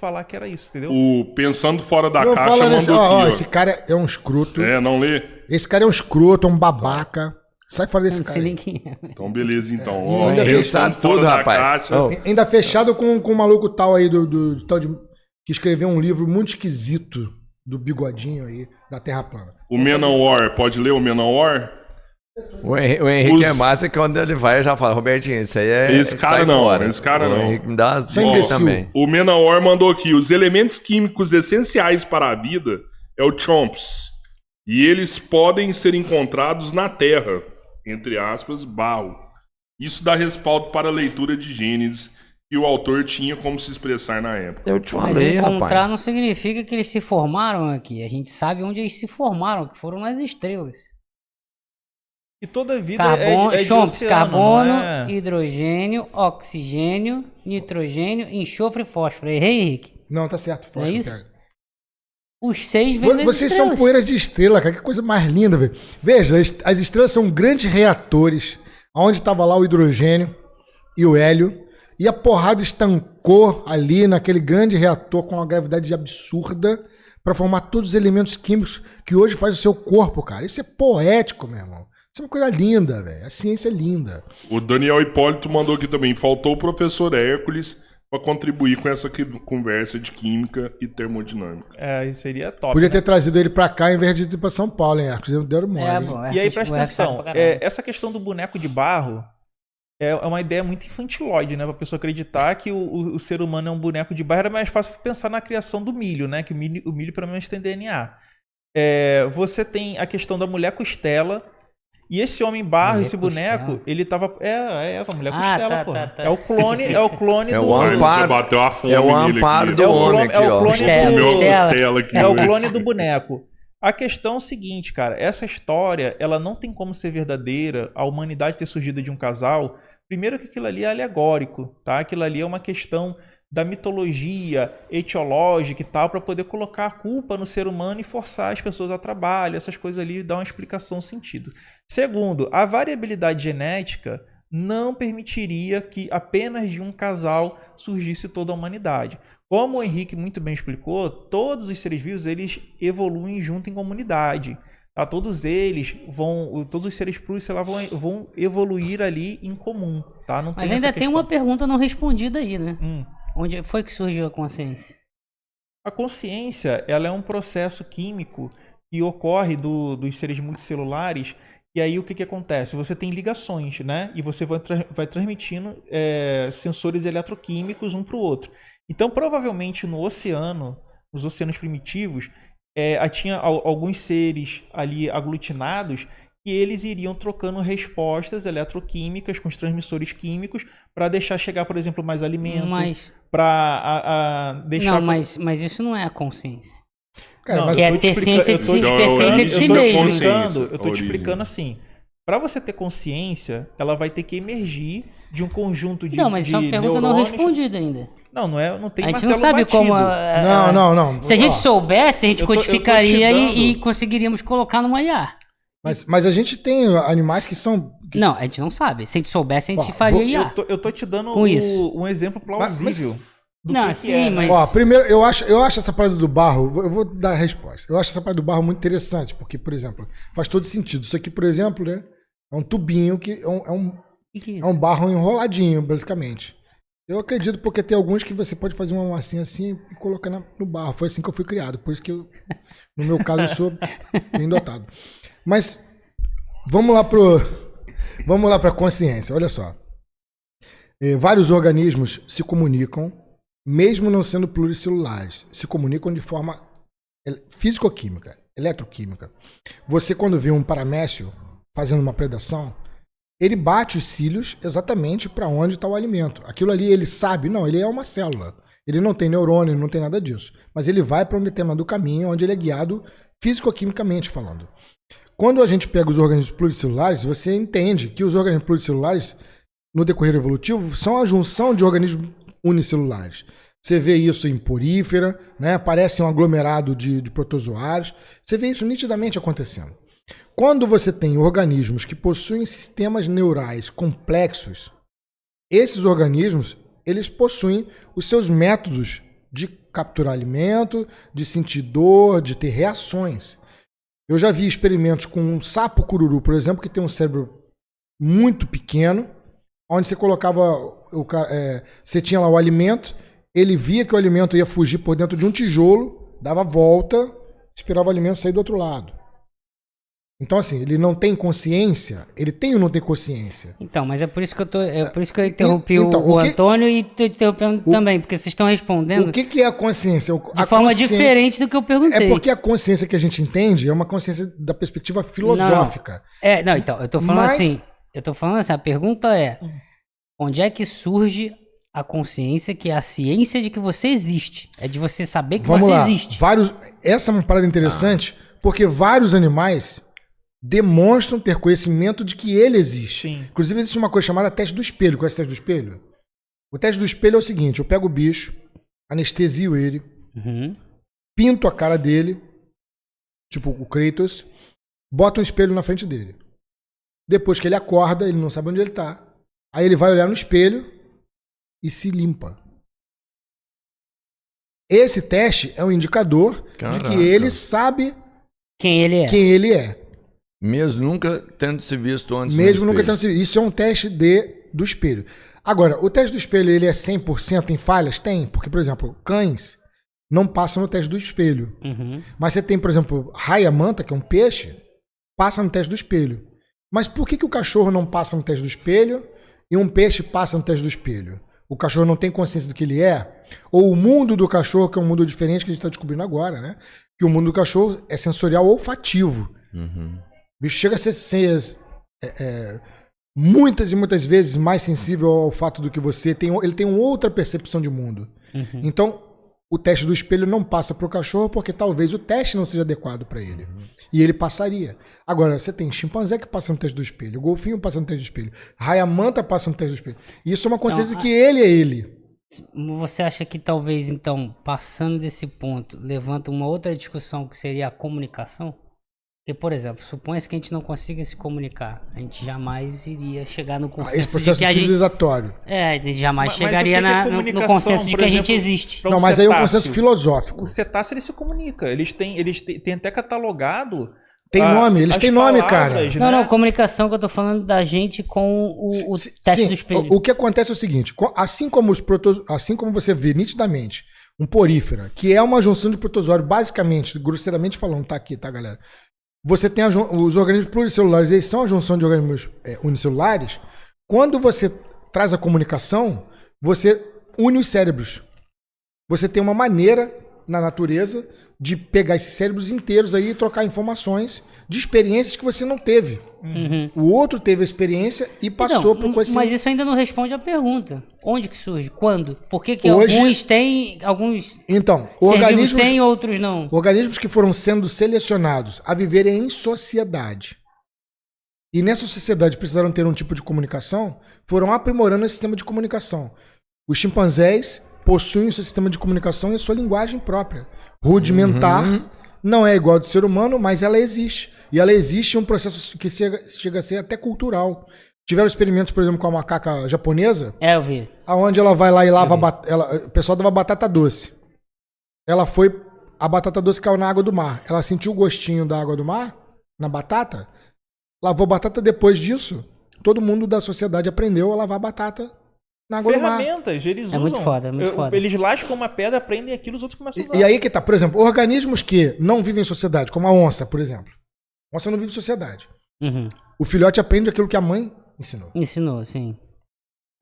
falar que era isso, entendeu? O Pensando Fora da Não, Caixa fala mandou nesse, aqui, ó. esse cara é um escroto. Não lê? Esse cara é um escroto, é um babaca. Sai fora desse Não cara. sei nem quem é. Então, beleza, então. O Ó, Henrique Pensando sabe Fora tudo, da rapaz. Caixa. Ô. Ainda fechado com um maluco tal aí tal de que escreveu um livro muito esquisito do bigodinho aí, da Terra Plana. O Menor, pode ler o Menor? O Henrique é Os- massa que quando ele vai, eu já falo, Robertinho, isso aí é... Esse cara sai não, fora. esse cara o não. Henrique me dá as Sem dicas imbecil. também. O Menor mandou aqui: os elementos químicos essenciais para a vida é o chomps. E eles podem ser encontrados na Terra, entre aspas, barro. Isso dá respaldo para a leitura de Gênesis que o autor tinha como se expressar na época. Eu te Mas falei, encontrar rapaz. não significa que eles se formaram aqui. A gente sabe onde eles se formaram, que foram nas estrelas. E toda vida Carbono, é de chomps, oceano, carbono, não é? hidrogênio, oxigênio, nitrogênio, enxofre e fósforo. Errei, Henrique? Não, tá certo. Não é Fausto, isso? cara. Os 6 vêm das Vocês estrelas. são poeira de estrela, cara. Que coisa mais linda, velho. Veja, as estrelas são grandes reatores, onde estava lá o hidrogênio e o hélio, e a porrada estancou ali naquele grande reator com uma gravidade absurda para formar todos os elementos químicos que hoje faz o seu corpo, cara. Isso é poético, meu irmão. Isso é uma coisa linda, velho. A ciência é linda. O Daniel Hipólito mandou aqui também: faltou o professor Hércules para contribuir com essa conversa de química e termodinâmica. Isso seria top. Podia né? ter trazido ele pra cá em vez de ir pra São Paulo, hein, Arcos? Eles deram mole, hein? bom, E aí, presta o Hércules sabe atenção, pra caralho. essa questão do boneco de barro é uma ideia muito infantiloide, né? Pra pessoa acreditar que o ser humano é um boneco de barro. Era mais fácil pensar na criação do milho, né? Que o milho pelo menos tem DNA. Você tem a questão da mulher costela. E esse homem barro, Mulher esse boneco, costela. ele tava... a mulher Ah, costela, tá, pô. tá, tá. É o clone É do... o Ai, amparo. já bateu a fome É o nele amparo aqui. do É o homem clone- aqui, é o ó. clone Comeu do- a costela aqui É o hoje. clone do boneco. A questão é o seguinte, cara. Essa história, ela não tem como ser verdadeira, a humanidade ter surgido de um casal. Primeiro que aquilo ali é alegórico, tá? Aquilo ali é uma questão da mitologia etiológica e tal, para poder colocar a culpa no ser humano e forçar as pessoas a trabalho, essas coisas ali, dar uma explicação, sentido. Segundo, a variabilidade genética não permitiria que apenas de um casal surgisse toda a humanidade. Como o Henrique muito bem explicou, todos os seres vivos eles evoluem junto em comunidade. Tá? Todos os seres puros, sei lá, vão evoluir ali em comum. Tá? Não Mas tem ainda essa tem questão. uma pergunta não respondida aí, né? Hum. Onde foi que surgiu a consciência? A consciência, ela é um processo químico que ocorre dos seres multicelulares. E aí o que acontece? Você tem ligações, né? E você vai transmitindo sensores eletroquímicos um para o outro. Então, provavelmente no oceano, nos oceanos primitivos, tinha alguns seres ali aglutinados que eles iriam trocando respostas eletroquímicas com os transmissores químicos para deixar chegar, por exemplo, mais alimento, Mas, para deixar... não, mas isso não é a consciência. Cara, Não, mas Que é eu tô ter explica- ciência eu de tô si, explicando- ter ciência de si eu tô mesmo. consciência. Eu tô te explicando assim. Para você ter consciência, ela vai ter que emergir de um conjunto de Não, mas isso é uma pergunta não neurônios. respondida ainda. não tem A gente martelo não sabe batido. como... Não. Se a gente Ó, soubesse, a gente eu tô te codificaria dando- e conseguiríamos colocar numa IA. mas a gente tem animais que são... Não, a gente não sabe. Se a gente soubesse, a gente Ó, faria IA. Eu tô te dando Com isso. um exemplo plausível. do Não, que sim, é, né? mas- Ó, primeiro, eu acho essa parada do barro, eu vou dar a resposta. Eu acho essa parada do barro muito interessante, porque, por exemplo, faz todo sentido. Isso aqui, por exemplo, né, é um tubinho que é Que um barro enroladinho, basicamente. Eu acredito porque tem alguns que você pode fazer uma massinha assim e colocar no barro. Foi assim que eu fui criado, por isso que eu, no meu caso, eu sou bem dotado. Mas vamos lá pra consciência, olha só. Vários organismos se comunicam, mesmo não sendo pluricelulares, se comunicam de forma físico-química, eletroquímica. Você, quando vê um paramécio fazendo uma predação, ele bate os cílios exatamente para onde está o alimento. Aquilo ali ele sabe, não, ele é uma célula. Ele não tem neurônio, não tem nada disso. Mas ele vai para um determinado caminho onde ele é guiado físico-quimicamente falando. Quando a gente pega os organismos pluricelulares, você entende que os organismos pluricelulares, no decorrer evolutivo, são a junção de organismos unicelulares. Você vê isso em porífera, né? Parece um aglomerado de protozoários. Você vê isso nitidamente acontecendo. Quando você tem organismos que possuem sistemas neurais complexos, esses organismos eles possuem os seus métodos de capturar alimento, de sentir dor, de ter reações. Eu já vi experimentos com um sapo cururu, por exemplo, que tem um cérebro muito pequeno, onde você colocava, você tinha lá o alimento, ele via que o alimento ia fugir por dentro de um tijolo, dava a volta, esperava o alimento sair do outro lado. Então, assim, ele não tem consciência? Ele tem ou não tem consciência? Então, mas é por isso que eu interrompi Então, o Antônio e tô interrompendo também, porque vocês estão respondendo O que é a consciência? de forma diferente do que eu perguntei. É porque a consciência que a gente entende é uma consciência da perspectiva filosófica. Não, então, eu tô falando assim, a pergunta é, onde é que surge a consciência, que é a ciência de que você existe? É de você saber que Vamos você lá. existe. Essa é uma parada interessante, porque vários animais demonstram ter conhecimento de que ele existe. Sim. Inclusive, existe uma coisa chamada teste do espelho. Conhece o teste do espelho? O teste do espelho é o seguinte: eu pego o bicho, anestesio ele, pinto a cara dele, tipo o Kratos, boto um espelho na frente dele. Depois que ele acorda, ele não sabe onde ele tá. Aí ele vai olhar no espelho e se limpa. Esse teste é um indicador de que ele sabe quem ele é. quem ele é. Mesmo nunca tendo se visto antes. Mesmo nunca tendo sido. Isso é um teste do espelho. Agora, o teste do espelho, ele é 100% em falhas? Tem. Porque, por exemplo, cães não passam no teste do espelho. Mas você tem, por exemplo, raia-manta, que é um peixe, passa no teste do espelho. Mas por que o cachorro não passa no teste do espelho e um peixe passa no teste do espelho? O cachorro não tem consciência do que ele é? Ou o mundo do cachorro, que é um mundo diferente que a gente está descobrindo agora, né? Que o mundo do cachorro é sensorial olfativo. O bicho chega a ser muitas e muitas vezes mais sensível ao fato do que você. Ele tem uma outra percepção de mundo. Então, o teste do espelho não passa para o cachorro porque talvez o teste não seja adequado para ele. E ele passaria. Agora, você tem chimpanzé que passa no teste do espelho, o golfinho passa no teste do espelho, raia-manta passa no teste do espelho. E isso é uma consciência que ele é ele. Você acha que talvez, então, passando desse ponto, levanta uma outra discussão que seria a comunicação? Porque, por exemplo, supõe-se que a gente não consiga se comunicar. A gente jamais iria chegar no consenso Esse processo de que a gente... civilizatório. a gente jamais Mas chegaria o que é no comunicação, consenso de por que a exemplo, gente existe. pra Não, mas aí é um cetáceo? consenso filosófico. O cetáceo, ele se comunica. Eles têm até catalogado... Tem nome, eles as têm nome, cara. palavras, Não, né? não, comunicação que eu tô falando da gente com o teste do espelho. O que acontece é o seguinte: assim como você vê nitidamente um porífera, que é uma junção de protozoário, basicamente, grosseiramente falando, tá aqui, tá, galera? Você tem os organismos pluricelulares, eles são a junção de organismos unicelulares. Quando você traz a comunicação, você une os cérebros. Você tem uma maneira na natureza de pegar esses cérebros inteiros aí e trocar informações de experiências que você não teve. O outro teve a experiência e passou para o conhecimento. Mas isso ainda não responde à pergunta. Onde que surge? Quando? Por que Hoje- alguns têm, alguns Então, ser vivos organismos têm, outros não? Organismos que foram sendo selecionados a viverem em sociedade. E nessa sociedade precisaram ter um tipo de comunicação, foram aprimorando esse sistema de comunicação. Os chimpanzés possuem o seu sistema de comunicação e a sua linguagem própria. Rudimentar, não é igual ao do ser humano, mas ela existe. E ela existe em um processo que chega a ser até cultural. Tiveram experimentos, por exemplo, com a macaca japonesa, Eu vi. aonde ela vai lá e lava o pessoal dava batata doce. A batata doce caiu na água do mar. Ela sentiu o gostinho da água do mar na batata, lavou batata. Depois disso, todo mundo da sociedade aprendeu a lavar batata na água do mar. Ferramentas, eles usam. muito foda, é muito foda. Eles lascam uma pedra, aprendem aquilo, os outros começam a usar. E aí que tá, por exemplo, organismos que não vivem em sociedade, como a onça, por exemplo. A onça não vive em sociedade. O filhote aprende aquilo que a mãe ensinou. Ensinou, sim.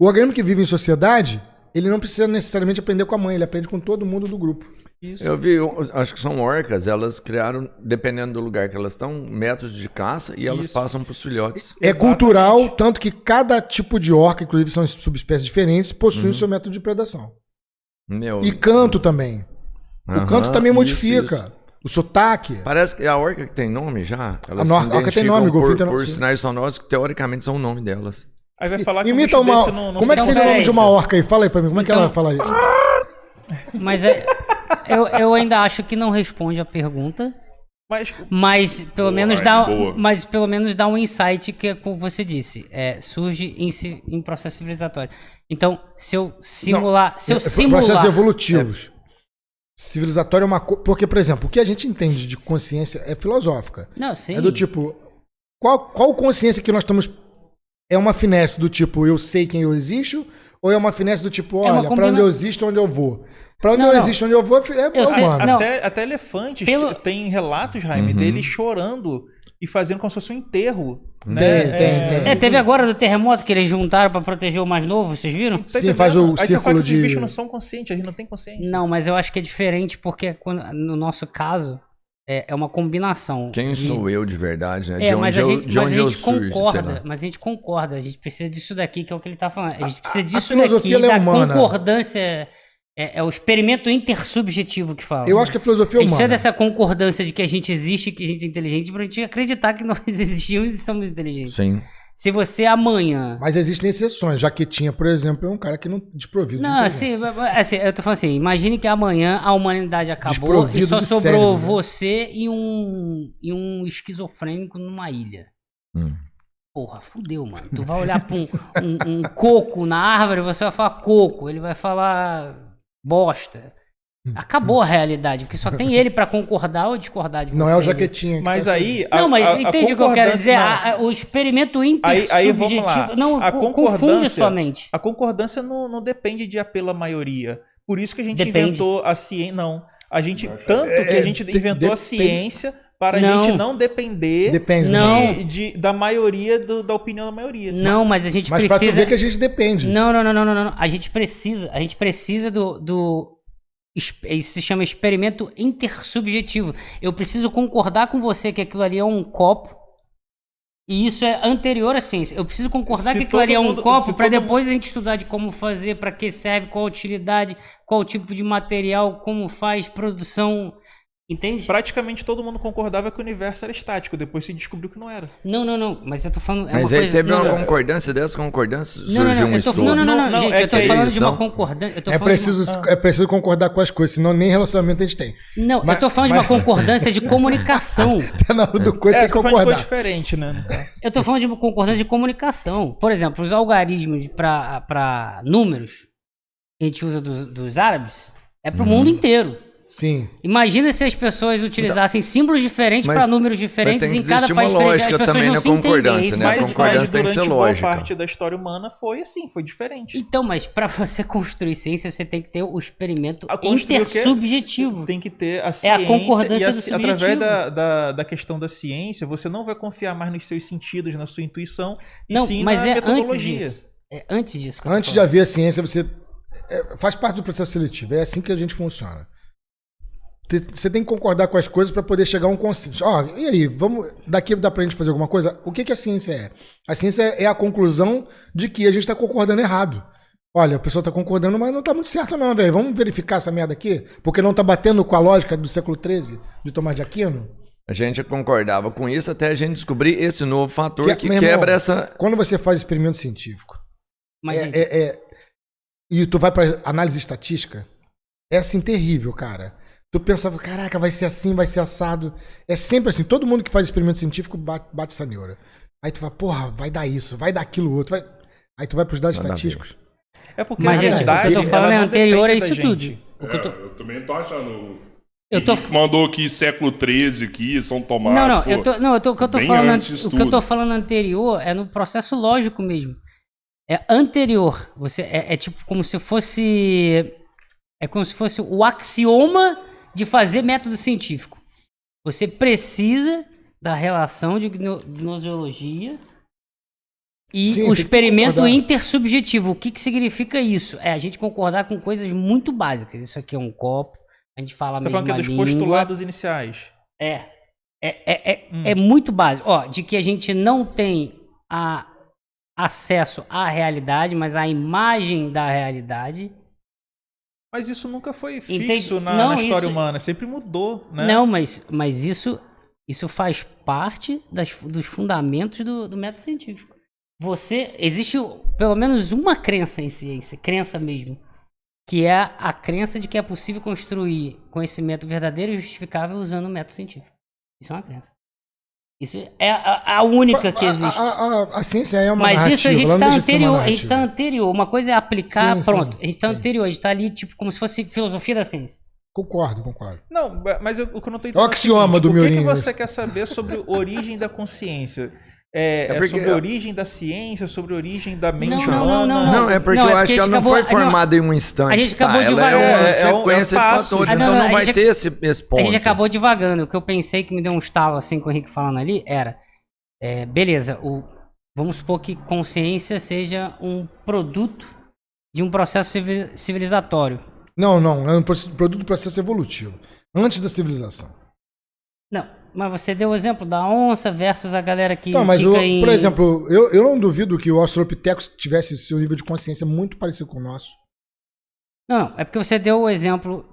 O organismo que vive em sociedade, ele não precisa necessariamente aprender com a mãe, ele aprende com todo mundo do grupo. Isso. Eu vi, acho que são orcas, elas criaram, dependendo do lugar que elas estão, métodos de caça e elas Isso. passam para os filhotes. É Exatamente. cultural, tanto que cada tipo de orca, inclusive são subespécies diferentes, possui o seu método de predação. Meu, E canto também. O canto também modifica. O sotaque. Parece que a orca que tem nome já. Elas A se orca tem identificam nome, o golfinho tem nome, por sim. sinais sonoros que teoricamente são o nome delas. Aí vai falar que Imita um bicho uma. desse não Como é que tem seria o nome de uma consciência. orca aí? Fala aí pra mim, como é que Então- ela falaria? Mas eu ainda acho que não responde a pergunta, Mas pelo menos boa. mas pelo menos dá um insight que é como você disse, surge em processo civilizatório. Então, se eu simular, Processos evolutivos. civilizatória é uma coisa... Porque, por exemplo, o que a gente entende de consciência é filosófica. Não, sim. É do tipo... Qual consciência que nós estamos... É uma finesse do tipo, eu sei quem eu existo? Ou é uma finesse do tipo, É uma olha, pra onde eu existo, onde eu vou? Pra onde Não, eu não. existo, onde eu vou, é Eu sei, humano. não. Até elefantes tem relatos, Jaime, deles chorando e fazendo como se fosse um enterro. Né? Tem. Teve agora do terremoto que eles juntaram pra proteger o mais novo, vocês viram? Tá Sim, faz o entendendo? Aí você fala círculo que os de... bichos não são conscientes, a gente não tem consciência. Não, mas eu acho que é diferente porque no nosso caso é uma combinação. Quem sou eu de verdade, né? É, mas a gente surge, sei lá. mas a gente concorda, a gente precisa disso daqui, que é o que ele tá falando. A gente precisa disso filosofia, daqui, ela é da humana. concordância, é o experimento intersubjetivo que fala. Eu acho que a filosofia A gente precisa humana... dessa concordância de que a gente existe, que a gente é inteligente, pra gente acreditar que nós existimos e somos inteligentes. Sim. Se você amanhã... Mas existem exceções. Jaquetinha, por exemplo, é um cara que não desprovido. Não, de inteligência. assim, eu tô falando assim, imagine que amanhã a humanidade acabou e Desprovido só de sobrou cérebro, né? você e um esquizofrênico numa ilha. Porra, fudeu, mano. Tu vai olhar pra um coco na árvore, você vai falar coco, ele vai falar bosta. Acabou a realidade, porque só tem ele pra concordar ou discordar de você. Não é o Jaquetinha. que Mas tá aí... sendo- Não, mas entende o que eu quero dizer? concordância- O experimento Aí vamos lá. intersubjetivo... Não, A confunde concordância- sua mente. A concordância não depende de pela maioria. Por isso que a gente Depende. inventou a ciência. Não. Tanto que a gente inventou a depende. ciência para a Não. gente não depender Depende. Não. da maioria, da opinião da maioria. Não, mas a gente Mas pra tu precisa... ver que a gente depende. Não. A gente precisa do... Isso se chama experimento intersubjetivo. Eu preciso concordar com você que aquilo ali é um copo. E isso é anterior à ciência. Eu preciso concordar Se que aquilo ali é todo um mundo- copo se para todo depois a gente estudar de como fazer, para que serve, qual a utilidade, qual o tipo de material, como faz, produção. Entende? Praticamente todo mundo concordava que o universo era estático. Depois se descobriu que não era. Não. Mas eu tô falando. Mas uma aí coisa, teve não, uma não. concordância, dessa concordância Não, surgiu um eu tô, estudo. Não, gente, é eu tô que é falando isso, de uma não? concordância. Eu tô É falando de preciso, é preciso concordar com as coisas, senão nem relacionamento a gente tem. Não, Mas- eu tô falando de uma concordância de comunicação. Tá na hora do coito, tem que Você falando de coisa concordar. diferente, né? Eu tô falando de uma concordância de comunicação. Por exemplo, os algarismos para números que a gente usa dos árabes é pro mundo inteiro. Sim. Imagina se as pessoas utilizassem símbolos diferentes Mas- para números mas diferentes tem que em cada existir país uma diferente. As lógica pessoas também não na se entendem. concordância, isso. né? A Mas concordância tem que durante ser boa lógica. parte da história humana foi assim, foi diferente. Então, mas para você construir ciência, você tem que ter o experimento A construir o quê? intersubjetivo. Tem que ter a É ciência a concordância e do subjetivo. através da questão da ciência, você não vai confiar mais nos seus sentidos, na sua intuição, e Não, sim mas na é antes metodologia. disso. É antes disso. que eu tô Antes de falando. haver a ciência, você... faz parte do processo seletivo. É assim que a gente funciona. Você tem que concordar com as coisas para poder chegar a um consenso. Ó, e aí, vamos, daqui dá pra gente fazer alguma coisa? O que a ciência é? A ciência é a conclusão de que a gente está concordando errado. Olha, a pessoa está concordando, mas não está muito certo não, velho. Vamos verificar essa merda aqui? Porque não está batendo com a lógica do século XIII, de Tomás de Aquino? A gente concordava com isso até a gente descobrir esse novo fator que meu irmão, quebra essa... Quando você faz experimento científico, Mas, gente, e tu vai para análise estatística, é assim terrível, cara. Tu pensava, caraca, vai ser assim, vai ser assado. É sempre assim. Todo mundo que faz experimento científico bate essa neura. Aí tu fala, porra, vai dar isso, vai dar aquilo outro. Aí tu vai pros dados Nada a ver. estatísticos. É porque Mas, a gente, realidade, o que eu tô falando ela é não anterior a depende isso da tudo. gente. O que eu tô... Eu também tô achando. Eu tô- Henrique mandou aqui século XIII aqui, São Tomás. Não, pô. o que eu tô bem falando, antes disso o que eu tô tudo. falando anterior é no processo lógico mesmo. É anterior. Você é tipo como se fosse o axioma de fazer método científico. Você precisa da relação de gnoseologia e Sim, o tem que experimento concordar. intersubjetivo. O que significa isso? É a gente concordar com coisas muito básicas. Isso aqui é um copo, a gente fala a Você tá mesma falando que é dos língua. postulados iniciais. É muito básico. Ó, de que a gente não tem acesso à realidade, mas à imagem da realidade. Mas isso nunca foi Entende? fixo na Não, história isso- humana, sempre mudou, né? Não, mas isso faz parte dos fundamentos do método científico. Existe pelo menos uma crença em ciência, crença mesmo, que é a crença de que é possível construir conhecimento verdadeiro e justificável usando o método científico. Isso é uma crença. Isso é a única que existe. A ciência é uma Mas narrativa. isso a gente ela não está deixa de ser uma anterior. A gente narrativa. tá anterior. Uma coisa é aplicar, Sim, pronto. sim, A gente está sim. anterior. A gente está ali, tipo, como se fosse filosofia da ciência. Concordo. Não, mas o que eu não tô É o entendendo axioma do o que Miorinho. você quer saber sobre a origem da consciência? É porque- sobre a origem da ciência, sobre a origem da mente Não, humana? Não, é porque Não, eu é acho porque que a ela gente não foi acabou- formada em um instante. a gente acabou Ela é divagando. uma É um sequência de passo. fatores, Ah, não, então não, não a vai gente- ter esse ponto. A gente acabou divagando. O que eu pensei que me deu um estalo assim com o Henrique falando ali era... beleza, vamos supor que consciência seja um produto de um processo civilizatório. Não, é um produto do processo evolutivo. Antes da civilização. Não, mas você deu o exemplo da onça versus a galera que Então, mas, fica em... por exemplo, eu não duvido que o Australopithecus tivesse seu nível de consciência muito parecido com o nosso. Não, é porque você deu o exemplo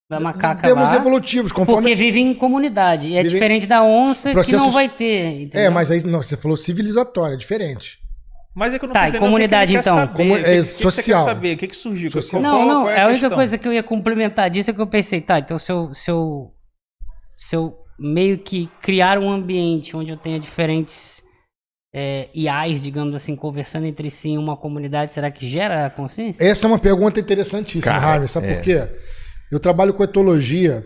da macaca Termos lá, evolutivos, conforme... porque vive em comunidade. E é Vive- diferente da onça que processos- não vai ter, entendeu? mas aí não, você falou civilizatório, é diferente. Mas é que eu não Tá, tô e entendendo comunidade, o que que ele então? quer Como- saber. O que você social. quer saber? O que surgiu? Social. Não, qual é a única questão? coisa que eu ia complementar disso é que eu pensei, tá, então se eu meio que criar um ambiente onde eu tenha diferentes IAs, digamos assim, conversando entre si em uma comunidade, será que gera consciência? Essa é uma pergunta interessantíssima, Cara, Harvey. Sabe por quê? Eu trabalho com etologia,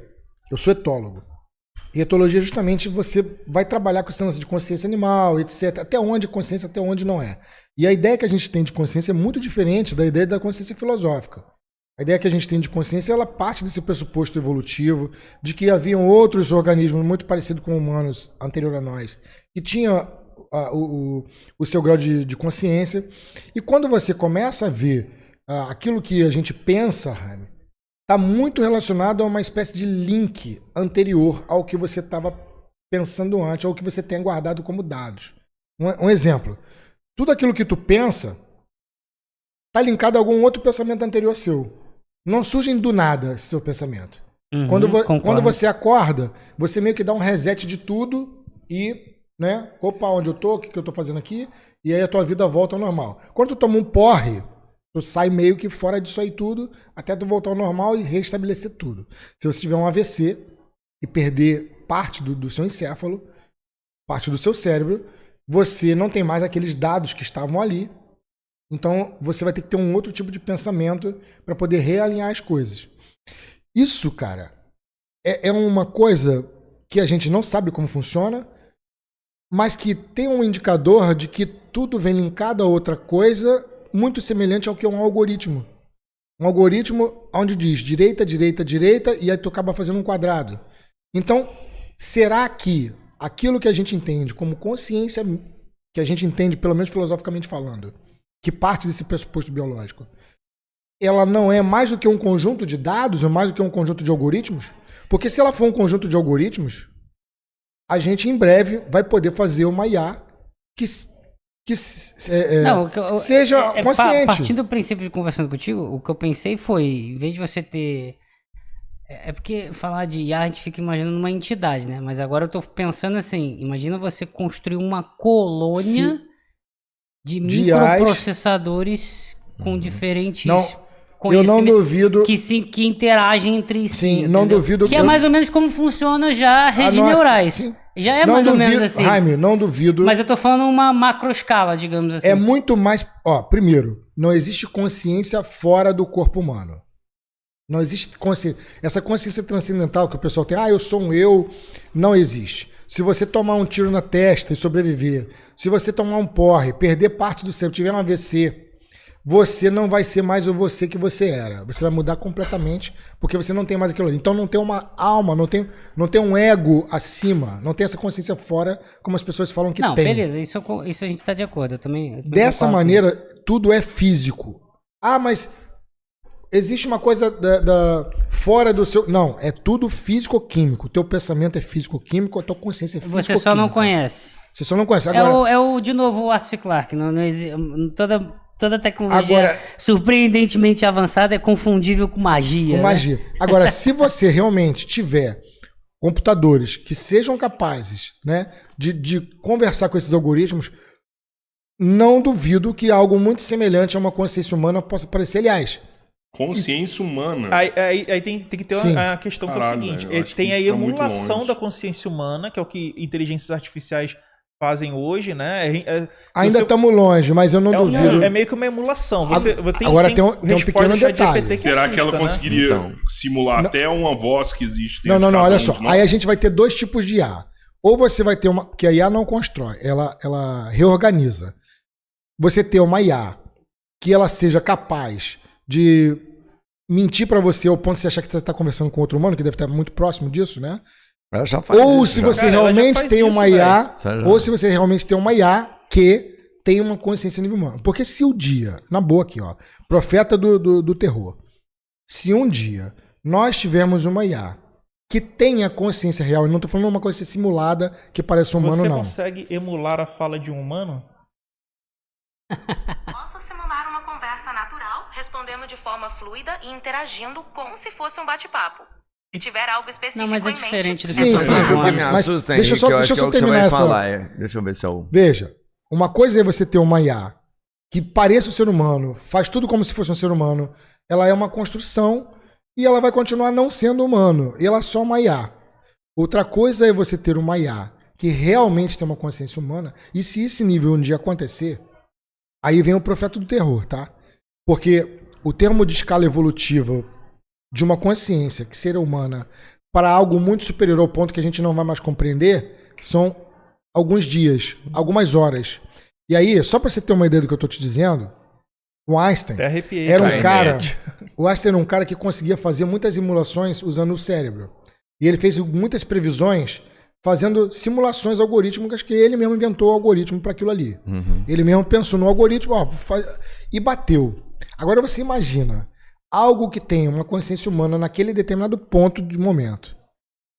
eu sou etólogo. E etologia, justamente, você vai trabalhar com esse lance de consciência animal, etc. Até onde é consciência, até onde não é. E a ideia que a gente tem de consciência é muito diferente da ideia da consciência filosófica. A ideia que a gente tem de consciência, ela parte desse pressuposto evolutivo, de que haviam outros organismos muito parecidos com humanos anterior a nós, que tinham o seu grau de consciência. E quando você começa a ver aquilo que a gente pensa, Jaime, está muito relacionado a uma espécie de link anterior ao que você estava pensando antes, ao que você tem guardado como dados. Um exemplo. Tudo aquilo que tu pensa está linkado a algum outro pensamento anterior seu. Não surgem do nada esse seu pensamento. Uhum, Quando você acorda, você meio que dá um reset de tudo e, né? Opa, onde eu tô? O que eu tô fazendo aqui? E aí a tua vida volta ao normal. Quando tu toma um porre, tu sai meio que fora disso aí tudo, até tu voltar ao normal e restabelecer tudo. Se você tiver um AVC e perder parte do seu encéfalo, parte do seu cérebro, você não tem mais aqueles dados que estavam ali. Então você vai ter que ter um outro tipo de pensamento para poder realinhar as coisas. Isso, cara, é uma coisa que a gente não sabe como funciona, mas que tem um indicador de que tudo vem linkado a outra coisa muito semelhante ao que é um algoritmo. Um algoritmo onde diz direita, direita, direita, e aí tu acaba fazendo um quadrado. Então, será que aquilo que a gente entende como consciência, que a gente entende, pelo menos filosoficamente falando, que parte desse pressuposto biológico, ela não é mais do que um conjunto de dados, ou mais do que um conjunto de algoritmos? Porque se ela for um conjunto de algoritmos, a gente em breve vai poder fazer uma IA que seja consciente. Partindo do princípio de conversando contigo, o que eu pensei foi, em vez de você ter... É porque falar de IA a gente fica imaginando uma entidade, né? Mas agora eu tô pensando assim, imagina você construir uma colônia de microprocessadores com diferentes eu não duvido que interagem entre si. Sim, não entendeu? duvido que é mais ou menos como funciona já redes neurais. Sim. Já é não mais duvido, ou menos assim. Jaime, não duvido. Mas eu tô falando uma macro escala, digamos assim. É muito mais... primeiro, não existe consciência fora do corpo humano. Não existe consciência. Essa consciência transcendental que o pessoal tem, eu sou um eu, não existe. Se você tomar um tiro na testa e sobreviver, se você tomar um porre, perder parte do cérebro, tiver um AVC, você não vai ser mais o você que você era. Você vai mudar completamente, porque você não tem mais aquilo ali. Então não tem uma alma, não tem um ego acima, não tem essa consciência fora, como as pessoas falam que tem. Não, beleza, isso a gente tá de acordo. Eu também Dessa maneira, tudo é físico. Mas existe uma coisa fora do seu... Não, é tudo físico-químico. O teu pensamento é físico-químico, a tua consciência é físico-química. Você só não conhece. Você só não conhece. Agora, de novo, o Arthur Clarke. Não existe, toda tecnologia surpreendentemente avançada é confundível com magia. Com magia. Agora, se você realmente tiver computadores que sejam capazes, né, de conversar com esses algoritmos, não duvido que algo muito semelhante a uma consciência humana possa aparecer. Aliás, consciência humana. Aí tem que ter uma questão que é o seguinte: tem a emulação da consciência humana, que é o que inteligências artificiais fazem hoje, né? Ainda estamos longe, mas eu não duvido. É meio que uma emulação. Agora tem um pequeno detalhe. Será que ela né? conseguiria simular até uma voz que existe dentro Não, de cada olha um só. de nós? Aí a gente vai ter dois tipos de IA. Ou você vai ter uma... Que a IA não constrói, ela reorganiza. Você ter uma IA que ela seja capaz de mentir pra você ao ponto de você achar que você tá conversando com outro humano, que deve estar muito próximo disso, né? Ela já faz Ou isso, se já. você Cara, ela já realmente faz tem isso, uma IA, velho. ou se você realmente tem uma IA que tem uma consciência nível humano. Porque se o dia, na boa aqui, ó, profeta do terror, se um dia nós tivermos uma IA que tenha consciência real, e não tô falando uma coisa simulada que parece humano, Você não. consegue emular a fala de um humano? Posso simular uma conversa natural, respondendo de forma fluida e interagindo como se fosse um bate-papo. Se tiver algo específico Não, mas é em mente, diferente do que Sim, eu tô sim, Sabe o que falando. me Mas assusta, deixa eu Henrique? só- Eu acho deixa eu que é só o que você vai terminar essa- falar. Deixa eu ver se eu... Veja, uma coisa é você ter uma IA que pareça um ser humano, faz tudo como se fosse um ser humano, ela é uma construção e ela vai continuar não sendo humano, e ela é só uma IA. Outra coisa é você ter uma IA que realmente tem uma consciência humana, e se esse nível um dia acontecer, aí vem o profeta do terror, tá? Porque o termo de escala evolutiva de uma consciência que seria humana para algo muito superior ao ponto que a gente não vai mais compreender, são alguns dias, algumas horas. E aí, só para você ter uma ideia do que eu tô te dizendo, o Einstein Até arrepiei. era um cara. cara, o Einstein era um cara que conseguia fazer muitas simulações usando o cérebro. E ele fez muitas previsões fazendo simulações algorítmicas que ele mesmo inventou o algoritmo para aquilo ali. Ele mesmo pensou no algoritmo e bateu. Agora você imagina algo que tenha uma consciência humana naquele determinado ponto de momento,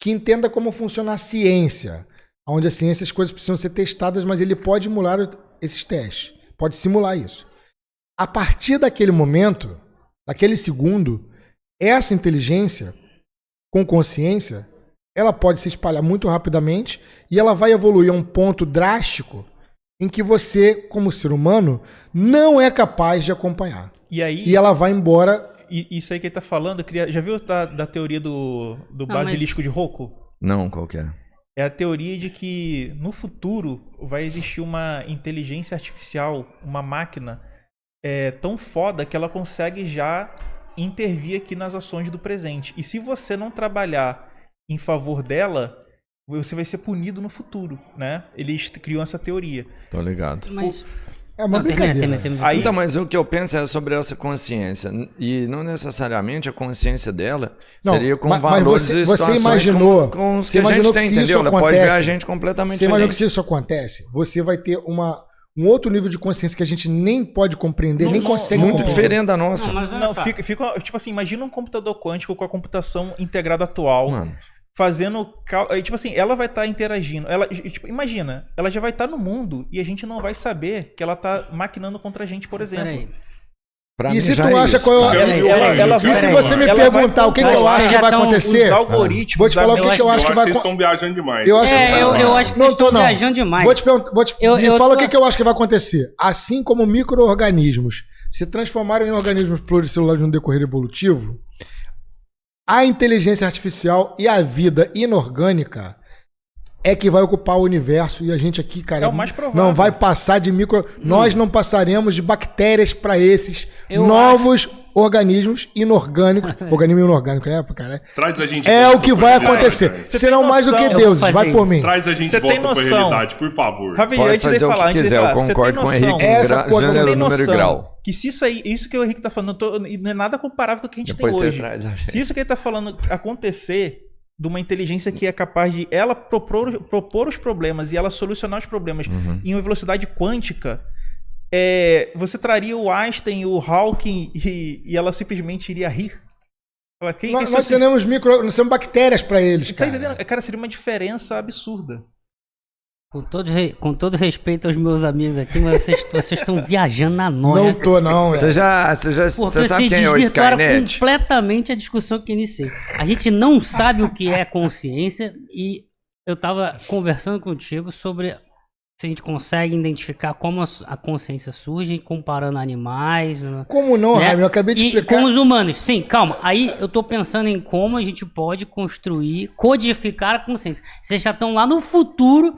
que entenda como funciona a ciência, onde a ciência as coisas precisam ser testadas, mas ele pode emular esses testes, pode simular isso. A partir daquele momento, daquele segundo, essa inteligência com consciência, ela pode se espalhar muito rapidamente e ela vai evoluir a um ponto drástico em que você, como ser humano, não é capaz de acompanhar. E aí, E ela vai embora. isso aí que ele tá falando, já viu da teoria do basilisco de Rocco? Não, qual que é? É a teoria de que no futuro vai existir uma inteligência artificial, uma máquina tão foda que ela consegue já intervir aqui nas ações do presente. E se você não trabalhar em favor dela, você vai ser punido no futuro, né? Eles criam essa teoria. Tô ligado. Mas... É uma Não, termina. brincadeira. Aí, Então, mas o que eu penso é sobre essa consciência. E não necessariamente a consciência dela Não, seria com mas valores você e situações imaginou- com os você que a gente imaginou que tem, se isso entendeu? Ela pode ver a acontece- gente completamente Você imagina que diferente. se isso acontece, você vai ter um outro nível de consciência que a gente nem pode compreender, nem consegue Muito compreender. diferente da nossa. Não, mas olha não, só. fica tipo assim, imagina um computador quântico com a computação integrada atual, Mano, fazendo, tipo assim, ela vai estar interagindo, tipo, imagina, ela já vai estar no mundo e a gente não vai saber que ela tá maquinando contra a gente, por exemplo. Peraí. pra E mim se já tu é acha isso, qual cara. é... Ela E se vai- você me ela vai perguntar o que, que eu controlar- acho que vai já tão- acontecer, Os algoritmos, vou te falar o que, da que eu acho que vai Vocês acontecer. estão viajando demais. Eu acho que eu acho que não vocês tô, estão não. viajando demais. Vou te perguntar, me eu fala tô- o que eu acho que vai acontecer. Assim como micro-organismos se transformaram em organismos pluricelulares no decorrer evolutivo, a inteligência artificial e a vida inorgânica é que vai ocupar o universo e a gente aqui, cara, É o mais provável. não vai passar de Nós não passaremos de bactérias para esses Eu novos organismos inorgânicos. Organismo inorgânico, né, cara? Traz a gente É volta o que pra vai realidade, acontecer. cara. Você Serão tem mais do noção? que Eu deuses, vou vai fazer por isso. mim. Traz a gente Você de tem volta pra noção? realidade, por favor. Ravi, Pode antes de fazer o que falar, quiser, eu você tem concordo com o noção Henrique. Essa porra Gênero, tem número e noção grau. que se isso que o Henrique tá falando, não é nada comparável com o que a gente Depois tem você hoje. traz a gente. Se isso que ele tá falando acontecer, de uma inteligência que é capaz de ela propor os problemas e ela solucionar os problemas em uma velocidade quântica, você traria o Einstein, o Hawking e ela simplesmente iria rir? Fala, Nós teremos nós temos bactérias para eles, Tá cara. entendendo? Cara, seria uma diferença absurda. Com todo respeito aos meus amigos aqui, mas vocês estão viajando na noia. Não tô, não. Você velho. você sabe vocês quem é o desvirtuaram Skynet? completamente a discussão que iniciei. A gente não sabe o que é consciência e eu tava conversando contigo sobre se a gente consegue identificar como a consciência surge comparando animais, Como não, né? Jaime? Eu acabei de E explicar. com os humanos. Sim, calma. Aí eu tô pensando em como a gente pode construir, codificar a consciência. Vocês já estão lá no futuro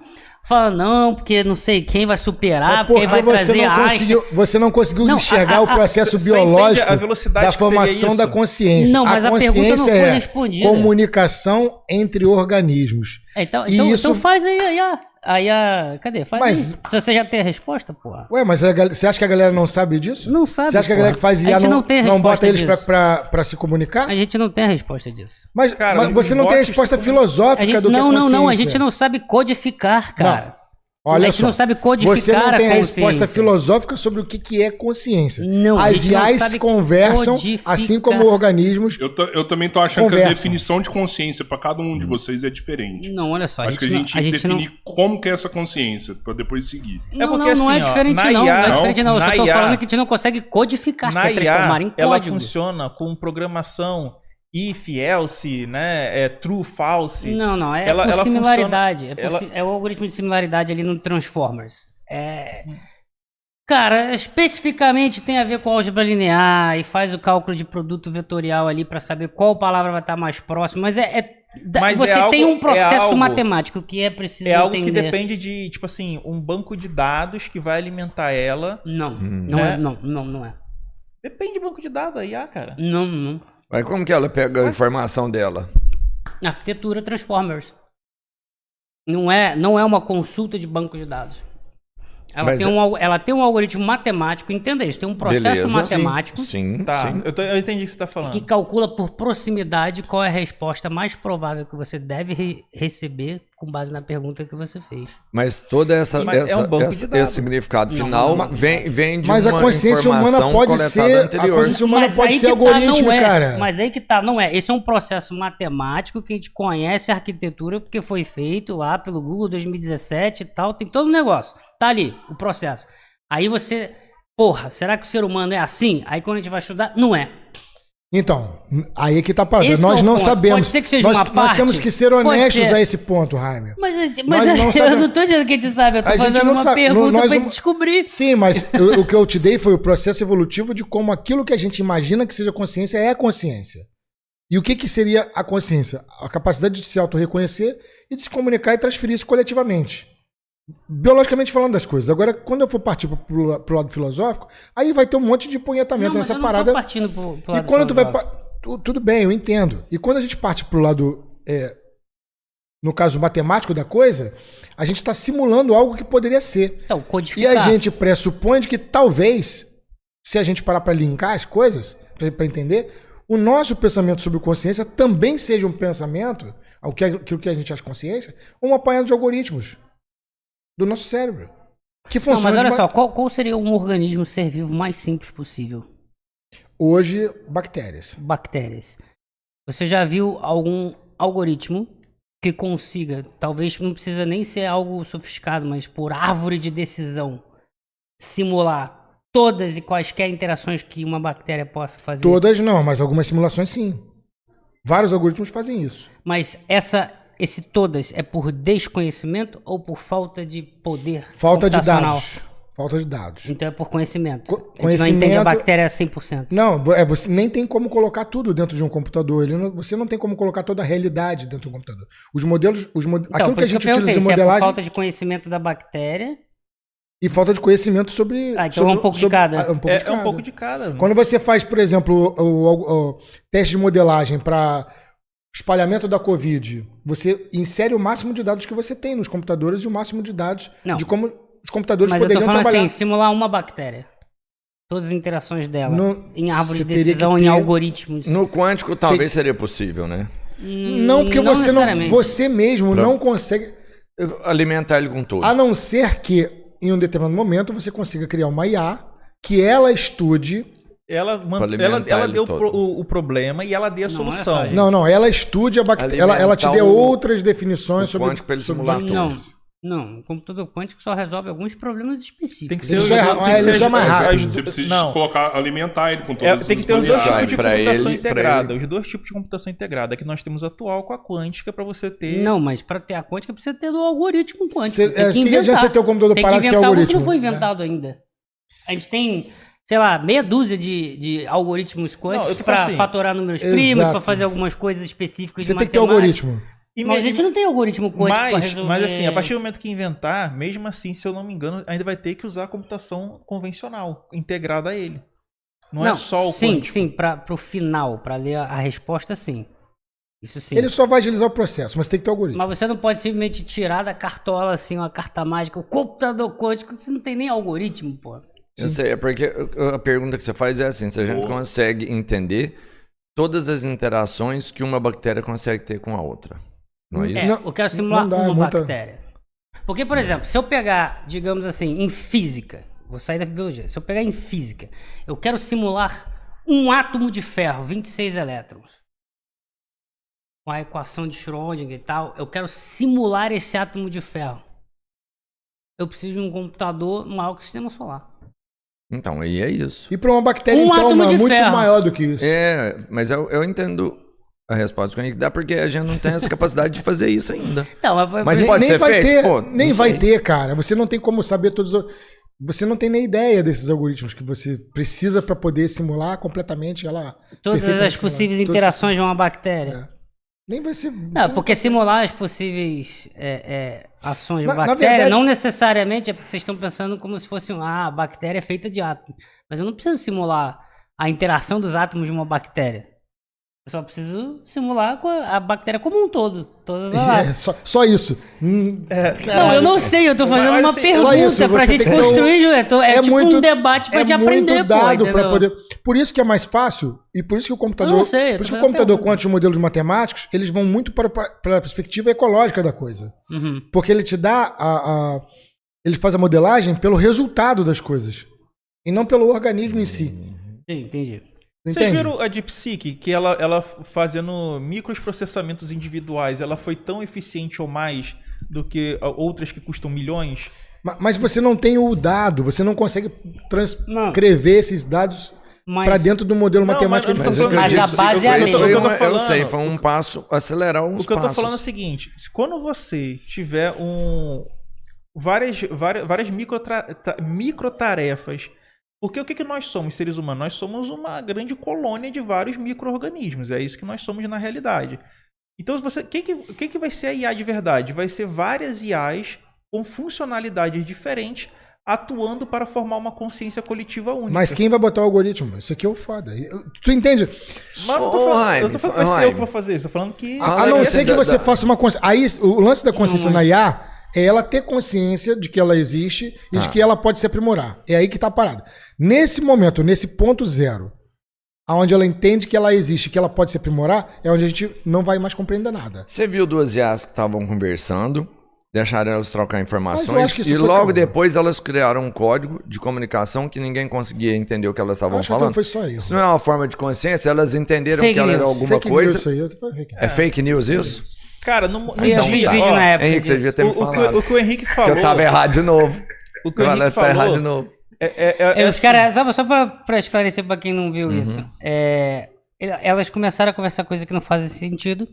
fala, não, porque não sei quem vai superar, porque porque vai trazer você não conseguiu Não, enxergar o processo você entende biológico a velocidade da que seria formação da isso? consciência. Não, mas a pergunta não consciência foi é respondida. comunicação entre organismos. Então, E então, isso- então faz cadê? Faz Mas- aí. Se você já tem a resposta, porra. Ué, mas você acha que a galera não sabe disso? Não sabe, Você acha que a porra. galera que faz A IA gente não tem a não bota resposta eles disso. pra se comunicar? A gente não tem a resposta disso. Mas, Cara, mas os você não tem a bots resposta são- filosófica A gente, do que é não, consciência. a gente não sabe codificar, cara. Olha a gente só, não sabe codificar você não tem a resposta consciência. filosófica sobre o que é consciência. Não, a As gente não IAs sabe conversam, codificar. assim como organismos. Eu também tô achando que a Conversam. definição de consciência pra cada um de vocês é diferente. Não, olha só, Acho que a gente não, tem que definir como que é essa consciência, pra depois seguir. Não, É porque, não é assim, ó, diferente na não, não IA é diferente não. Eu só na tô IA falando que a gente não consegue codificar, Na que é transformar IA, em ela código. funciona com programação if, else, né? True, false. Não, é Ela- por ela similaridade. funciona- É o algoritmo de similaridade ali no Transformers. Cara, especificamente tem a ver com álgebra linear e faz o cálculo de produto vetorial ali pra saber qual palavra vai estar mais próxima, mas Mas você é algo- tem um processo é algo- matemático que é preciso É algo entender. que depende de, tipo assim, um banco de dados que vai alimentar ela. Não É. é, não é. Depende do banco de dados, a IA, cara. Não. Mas como que ela pega a informação dela? Arquitetura Transformers. Não é uma consulta de banco de dados. Mas Ela tem um algoritmo matemático, entenda isso, tem um processo Beleza, matemático Sim, Tá, sim. eu entendi o que você tá falando. que calcula por proximidade qual é a resposta mais provável que você deve receber com base na pergunta que você fez. Mas toda essa, Mas é um banco de dados. esse significado final vem de Mas a uma consciência humana informação pode coletada ser. A anterior. consciência humana Mas pode aí ser que tá, algoritmo, não é. cara. Mas aí que tá, não é. Esse é um processo matemático que a gente conhece a arquitetura porque foi feito lá pelo Google 2017 e tal, tem todo o negócio. Tá ali, o processo. Aí você, porra, será que o ser humano é assim? Aí quando a gente vai estudar, não é. Então, aí é que tá a parada. Esse Nós é o não ponto. sabemos. Pode ser que seja nós, uma nós parte. temos que ser Pode honestos ser. a esse ponto, Jaime. Mas Nós não eu sabemos. não tô dizendo que a gente sabe, eu tô A gente fazendo não uma sabe. pergunta Nós pra não- gente descobrir. Sim, mas o que eu te dei foi o processo evolutivo de como aquilo que a gente imagina que seja consciência é consciência. E o que seria a consciência? A capacidade de se autorreconhecer e de se comunicar e transferir isso coletivamente. Biologicamente falando das coisas. Agora, quando eu for partir pro lado filosófico, aí vai ter um monte de punhetamento Não, mas nessa eu não tô parada. partindo pro E lado quando tu vai. filosófico. Tudo bem, eu entendo. E quando a gente parte pro lado, no caso matemático da coisa, a gente está simulando algo que poderia ser. Então, E codificar. a gente pressupõe de que talvez, se a gente parar para linkar as coisas, para entender, o nosso pensamento sobre consciência também seja um pensamento, aquilo que a gente acha consciência, um apanhado de algoritmos do nosso cérebro. Que Não, funciona mas olha de só, qual seria um organismo ser vivo mais simples possível? hoje, bactérias. Bactérias. Você já viu algum algoritmo que consiga, talvez não precisa nem ser algo sofisticado, mas por árvore de decisão, simular todas e quaisquer interações que uma bactéria possa fazer? Todas não, mas algumas simulações sim. Vários algoritmos fazem isso. Mas esse todas é por desconhecimento ou por falta de poder Falta de computacional? dados. Falta de dados. Então é por conhecimento. A gente não Conhecimento- entende a bactéria 100%. Não, você nem tem como colocar tudo dentro de um computador. Você não tem como colocar toda a realidade dentro de um computador. Os modelos, Então, aquilo por que a isso gente eu perguntei, utiliza em se é por modelagem falta de conhecimento da bactéria. e falta de conhecimento sobre. Ah, então é um pouco de cada. Um pouco de É cada. um pouco de cada. Quando você faz, por exemplo, o teste de modelagem para espalhamento da Covid, você insere o máximo de dados que você tem nos computadores e o máximo de dados Não. de como os computadores Mas eu tô poderiam falando trabalhar. assim, simular uma bactéria. Todas as interações dela. Em árvore você de teria decisão, que em ter- algoritmos. No quântico talvez seria possível, né? Não, porque Não você necessariamente. mesmo não consegue. Alimentar ele com tudo. A não ser que, em um determinado momento, você consiga criar uma IA que ela estude. Ela alimentar ele deu todo. o problema e ela deu a Não, solução. olha só, gente. Não, ela estude a bactéria. Ela te dê Alimentar outras definições o sobre. quântico pra ele sobre simular bactérias. tudo. Não, o computador quântico só resolve alguns problemas específicos. Tem que ser Ele os só é dois- ra- tem que ele ser só é mais as- rápido. as- Você precisa não, alimentar ele com todas tem que as ter os dois variáveis. tipos de Pra computação ele- pra integrada. ele. Os dois tipos de computação integrada que nós temos atual com a quântica para você ter. Não, mas para ter a quântica precisa ter do algoritmo quântico. Você- Tem que que inventar. adianta você ter o computador Tem que parado sem inventar algo que algoritmo? não foi inventado ainda. A gente tem, sei lá, meia dúzia de algoritmos Não, quânticos eu tô para falando assim, fatorar números exato. primos, para fazer algumas coisas específicas Você de tem que ter matemática. algoritmo. Mas a gente não tem algoritmo quântico pra resolver. Mas assim, a partir do momento que inventar, mesmo assim, se eu não me engano, ainda vai ter que usar a computação convencional, integrada a ele. Não é só o quântico. Sim, pro final, pra ler a resposta, sim. Isso sim. Ele só vai agilizar o processo, mas tem que ter algoritmo. Mas você não pode simplesmente tirar da cartola, assim, uma carta mágica, o computador quântico, você não tem nem algoritmo, pô. Eu sei, é porque a pergunta que você faz é assim, se a gente consegue entender todas as interações que uma bactéria consegue ter com a outra. Não é isso? Não, Eu quero simular não dá, uma muita- bactéria. Porque, por exemplo, se eu pegar, digamos assim, em física, vou sair da biologia, se eu pegar em física, eu quero simular um átomo de ferro, 26 elétrons. Com a equação de Schrödinger e tal, eu quero simular esse átomo de ferro. Eu preciso de um computador maior que o sistema solar. Então, aí é isso. E para uma bactéria, Um então, átomo é de muito ferro. maior do que isso. É, mas eu entendo a resposta que o Henrique dá, porque a gente não tem essa capacidade de fazer isso ainda. Então, Mas Nem, pode nem ser vai feito? ter, Pô, nem não vai sei. ter, cara. Você não tem como saber todos os... Você não tem nem ideia desses algoritmos que você precisa para poder simular completamente ela. todas perfeitamente as possíveis funcionando. interações de uma bactéria. Nem vai ser. Não, porque simular as possíveis ações de uma Na bactéria verdade- não necessariamente é porque vocês estão pensando como se fosse a bactéria é feita de átomos. Mas eu não preciso simular a interação dos átomos de uma bactéria. Eu só preciso simular com a bactéria como um todo. Todas as Só isso. Não, eu não sei, eu tô fazendo Mas, uma assim, só isso, pergunta pra você gente tem que ter construir, é tipo um debate pra gente aprender, muito dado pô, para entendeu? poder. Por isso que é mais fácil e por isso que o computador, Eu não sei, eu por isso tô que o fazendo computador pergunta. quântico e os modelos matemáticos, eles vão muito para a perspectiva ecológica da coisa. Uhum. Porque ele te dá ele faz a modelagem pelo resultado das coisas e não pelo organismo em si. Sim, entendi. Vocês Entende? viram a DeepSeek, que ela fazendo microprocessamentos individuais, ela foi tão eficiente ou mais do que outras que custam milhões? Mas você não tem o dado, você não consegue Não. transcrever esses dados Mas- para dentro do modelo Não, matemático. mas de eu tô fazer. falando- Mas a disso, base é a eu tô- mesma. eu tô Eu falando- sei, foi um passo, acelerar uns O que eu tô passos. falando é o seguinte: quando você tiver várias microtarefas, porque o que nós somos, seres humanos? Nós somos uma grande colônia de vários micro-organismos, é isso que nós somos na realidade. Então, o que vai ser a IA de verdade? Vai ser várias IAs com funcionalidades diferentes atuando para formar uma consciência coletiva única. Mas quem vai botar o algoritmo? Isso aqui é o foda. Tu entende? Mas eu não tô falando, eu tô falando que vai ser eu Jaime. que vou fazer isso. Tô falando que... A não ser que você da- faça uma consciência. Aí, o lance da consciência na IA é ela ter consciência de que ela existe e de Tá. que ela pode se aprimorar. É aí que tá a parada. Nesse momento, nesse ponto zero, onde ela entende que ela existe, que ela pode se aprimorar, é onde a gente não vai mais compreender nada. Você viu duas IAs que estavam conversando, deixaram elas trocar Mas eu informações acho que isso e foi logo calma. depois elas criaram um código de comunicação que ninguém conseguia entender o que elas estavam Acho que não falando. foi só Isso isso. não é uma forma de consciência, elas entenderam Fake que ela era news. alguma Fake coisa. news isso aí. Eu tô falando fake news. É fake news isso? Cara, no Vi dia, vídeo ó, na época. Henrique, você devia ter me falado. o que o Henrique Que falou... eu tava errado de novo. O que o Henrique Tá errado falou... de novo. Os assim, caras, só pra esclarecer pra quem não viu Uhum. isso, elas começaram a conversar coisas que não fazem sentido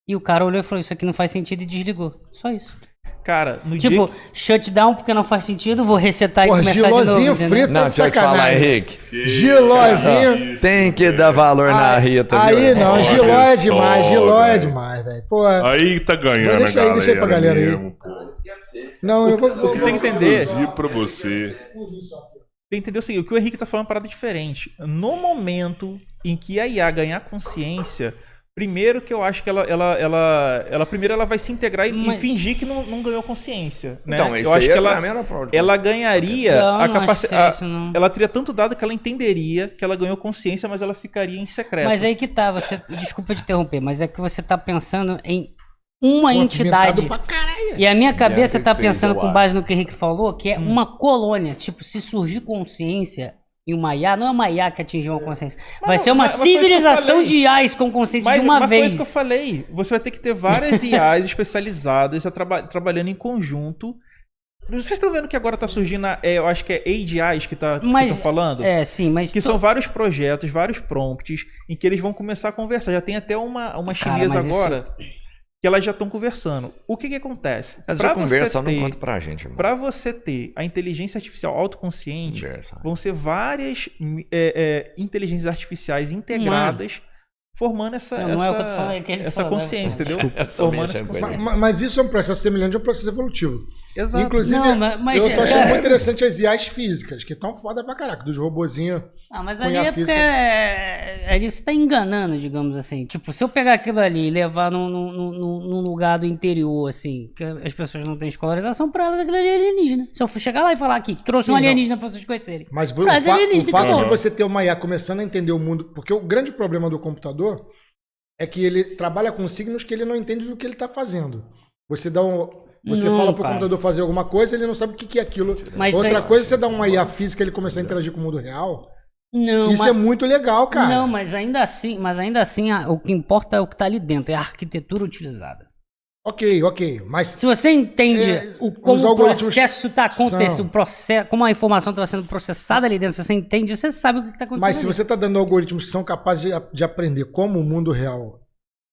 e o cara olhou e falou: Isso aqui não faz sentido e desligou. Só isso. Cara, no Tipo, dia shutdown porque não faz sentido, vou resetar Porra, e começar de novo. Gilozinho entendeu? frito. Não, Tá de deixa eu te falar, sacanagem. Henrique. Gilozinho. Tem que dar valor na Rita. Aí viu? não, Olha Giló é só, demais, Giló é velho. demais, velho. Pô, Aí tá ganhando Deixa aí, deixa aí pra galera aí. mesmo, pô. não, eu vou. o que tem que entender... Exclusivo pra você. Tem que entender o seguinte, o que o Henrique tá falando é uma parada diferente. No momento em que a IA ganhar consciência, primeiro que eu acho que ela primeiro ela vai se integrar e Mas- fingir que não ganhou consciência, né? Então, isso eu acho aí que pra mim era prova. ela ganharia Não, a não acho que capacidade, seria isso, não. ela teria tanto dado que ela entenderia que ela ganhou consciência, mas ela ficaria em secreto. Mas aí que tá, desculpa te interromper, mas é que você tá pensando em uma entidade. Pra caralho. E a minha cabeça Henrique tá fez, pensando eu com acho. base no que o Henrique falou, que é uma colônia. Tipo, se surgir consciência em uma IA, não é uma IA que atingiu uma consciência. Vai ser uma mas foi isso que eu civilização falei. de IAs com consciência de uma mas foi vez. isso que eu falei. Você vai ter que ter várias IAs especializadas trabalhando em conjunto. Vocês estão vendo que agora tá surgindo, eu acho que é AGIs que estão falando? É, sim, mas. Que são vários projetos, vários prompts, em que eles vão começar a conversar. Já tem até uma chinesa mas isso- agora que elas já estão conversando. O que acontece? Essa Pra conversa você só não ter- conta pra gente, irmão. Pra você ter a inteligência artificial autoconsciente, Conversa. vão ser várias inteligências artificiais integradas, formando essa, Não é o que eu tô falando, é que ele essa falou, consciência, né? entendeu? Formando essa Desculpa. consciência. Mas isso é um processo semelhante ao processo evolutivo. Exato. Inclusive, Não, mas- eu tô achando muito interessante as IAs físicas, que estão foda pra caraca, dos robozinhos. Não, mas Com ali IA é porque física. ali você tá enganando, digamos assim. Tipo, se eu pegar aquilo ali e levar num lugar do interior, assim, que as pessoas não têm escolarização, pra elas aquilo ali é alienígena. Se eu for chegar lá e falar aqui, trouxe Sim, um não. alienígena pra vocês conhecerem. Mas Pra elas é alienígena, o fato acabou. de você ter uma IA começando a entender o mundo, porque o grande problema do computador é que ele trabalha com signos que ele não entende do que ele está fazendo. Você Não, fala pro cara. computador fazer alguma coisa, ele não sabe o que é aquilo. Mas Outra isso aí- coisa é você dar uma IA física e ele começar a interagir com o mundo real. Não, Isso é muito legal, cara. Não, mas ainda assim, o que importa é o que tá ali dentro, é a arquitetura utilizada. Ok. Mas Se você entende os como o algoritmos processo está acontecendo, são- o processo, como a informação está sendo processada ali dentro, se você entende, você sabe o que está acontecendo. Mas se ali. você está dando algoritmos que são capazes de aprender como o mundo real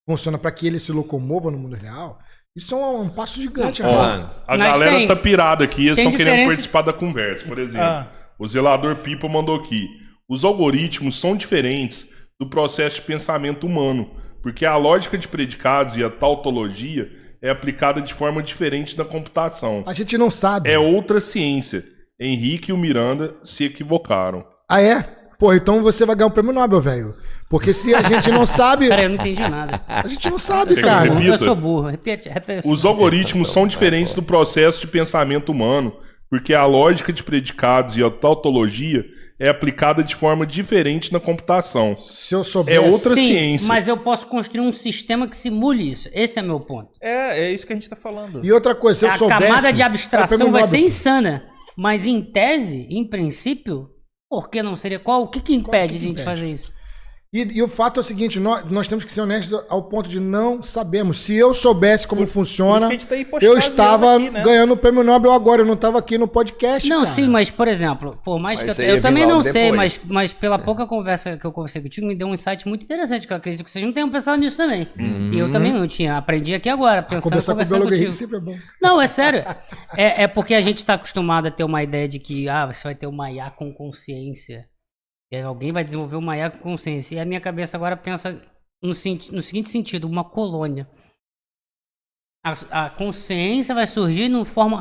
funciona para que ele se locomova no mundo real, isso é um passo gigante. Ó, cara. Mano, A Mas galera tem- tá pirada aqui, eles tem estão querendo diferença- participar da conversa. Por exemplo, Ah. o zelador Pipa mandou aqui. Os algoritmos são diferentes do processo de pensamento humano, porque a lógica de predicados e a tautologia é aplicada de forma diferente na computação. A gente não sabe. É outra ciência. Henrique e o Miranda se equivocaram. Ah, é? Porra, então você vai ganhar um prêmio Nobel, velho. Porque se a gente não sabe, Peraí, eu não entendi nada. a gente não sabe, Quer que eu cara. repita? Eu sou burro. Repete. Os algoritmos são diferentes do processo de pensamento humano, porque a lógica de predicados e a tautologia é aplicada de forma diferente na computação. Se eu É soubesse... outra Sim, ciência. mas eu posso construir um sistema que simule isso. Esse é meu ponto. É isso que a gente tá falando. E outra coisa, se eu A soubesse... camada de era o abstração prêmio vai Nobel. ser insana. Mas em tese, em princípio, por que não seria? O que impede que de a gente impede? fazer isso? E o fato é o seguinte, nós temos que ser honestos ao ponto de não sabemos. Se eu soubesse como Por isso funciona, que a gente tá eu hipostaseando estava aqui, né? ganhando o prêmio Nobel agora, eu não estava aqui no podcast, Não, cara. sim, mas por exemplo, por mais Mas que isso eu aí é também não vilão sei, depois. mas pela pouca conversa que eu conversei contigo, me deu um insight muito interessante, que eu acredito que vocês não tenham pensado nisso também. E eu também não tinha, aprendi aqui agora, pensando, Conversar com o conversando biólogo contigo. Henrique sempre é bom. Não, é sério. É porque a gente tá acostumado a ter uma ideia de que você vai ter uma IA com consciência. E aí alguém vai desenvolver uma IA com consciência. E a minha cabeça agora pensa no seguinte sentido, uma colônia. A consciência vai surgir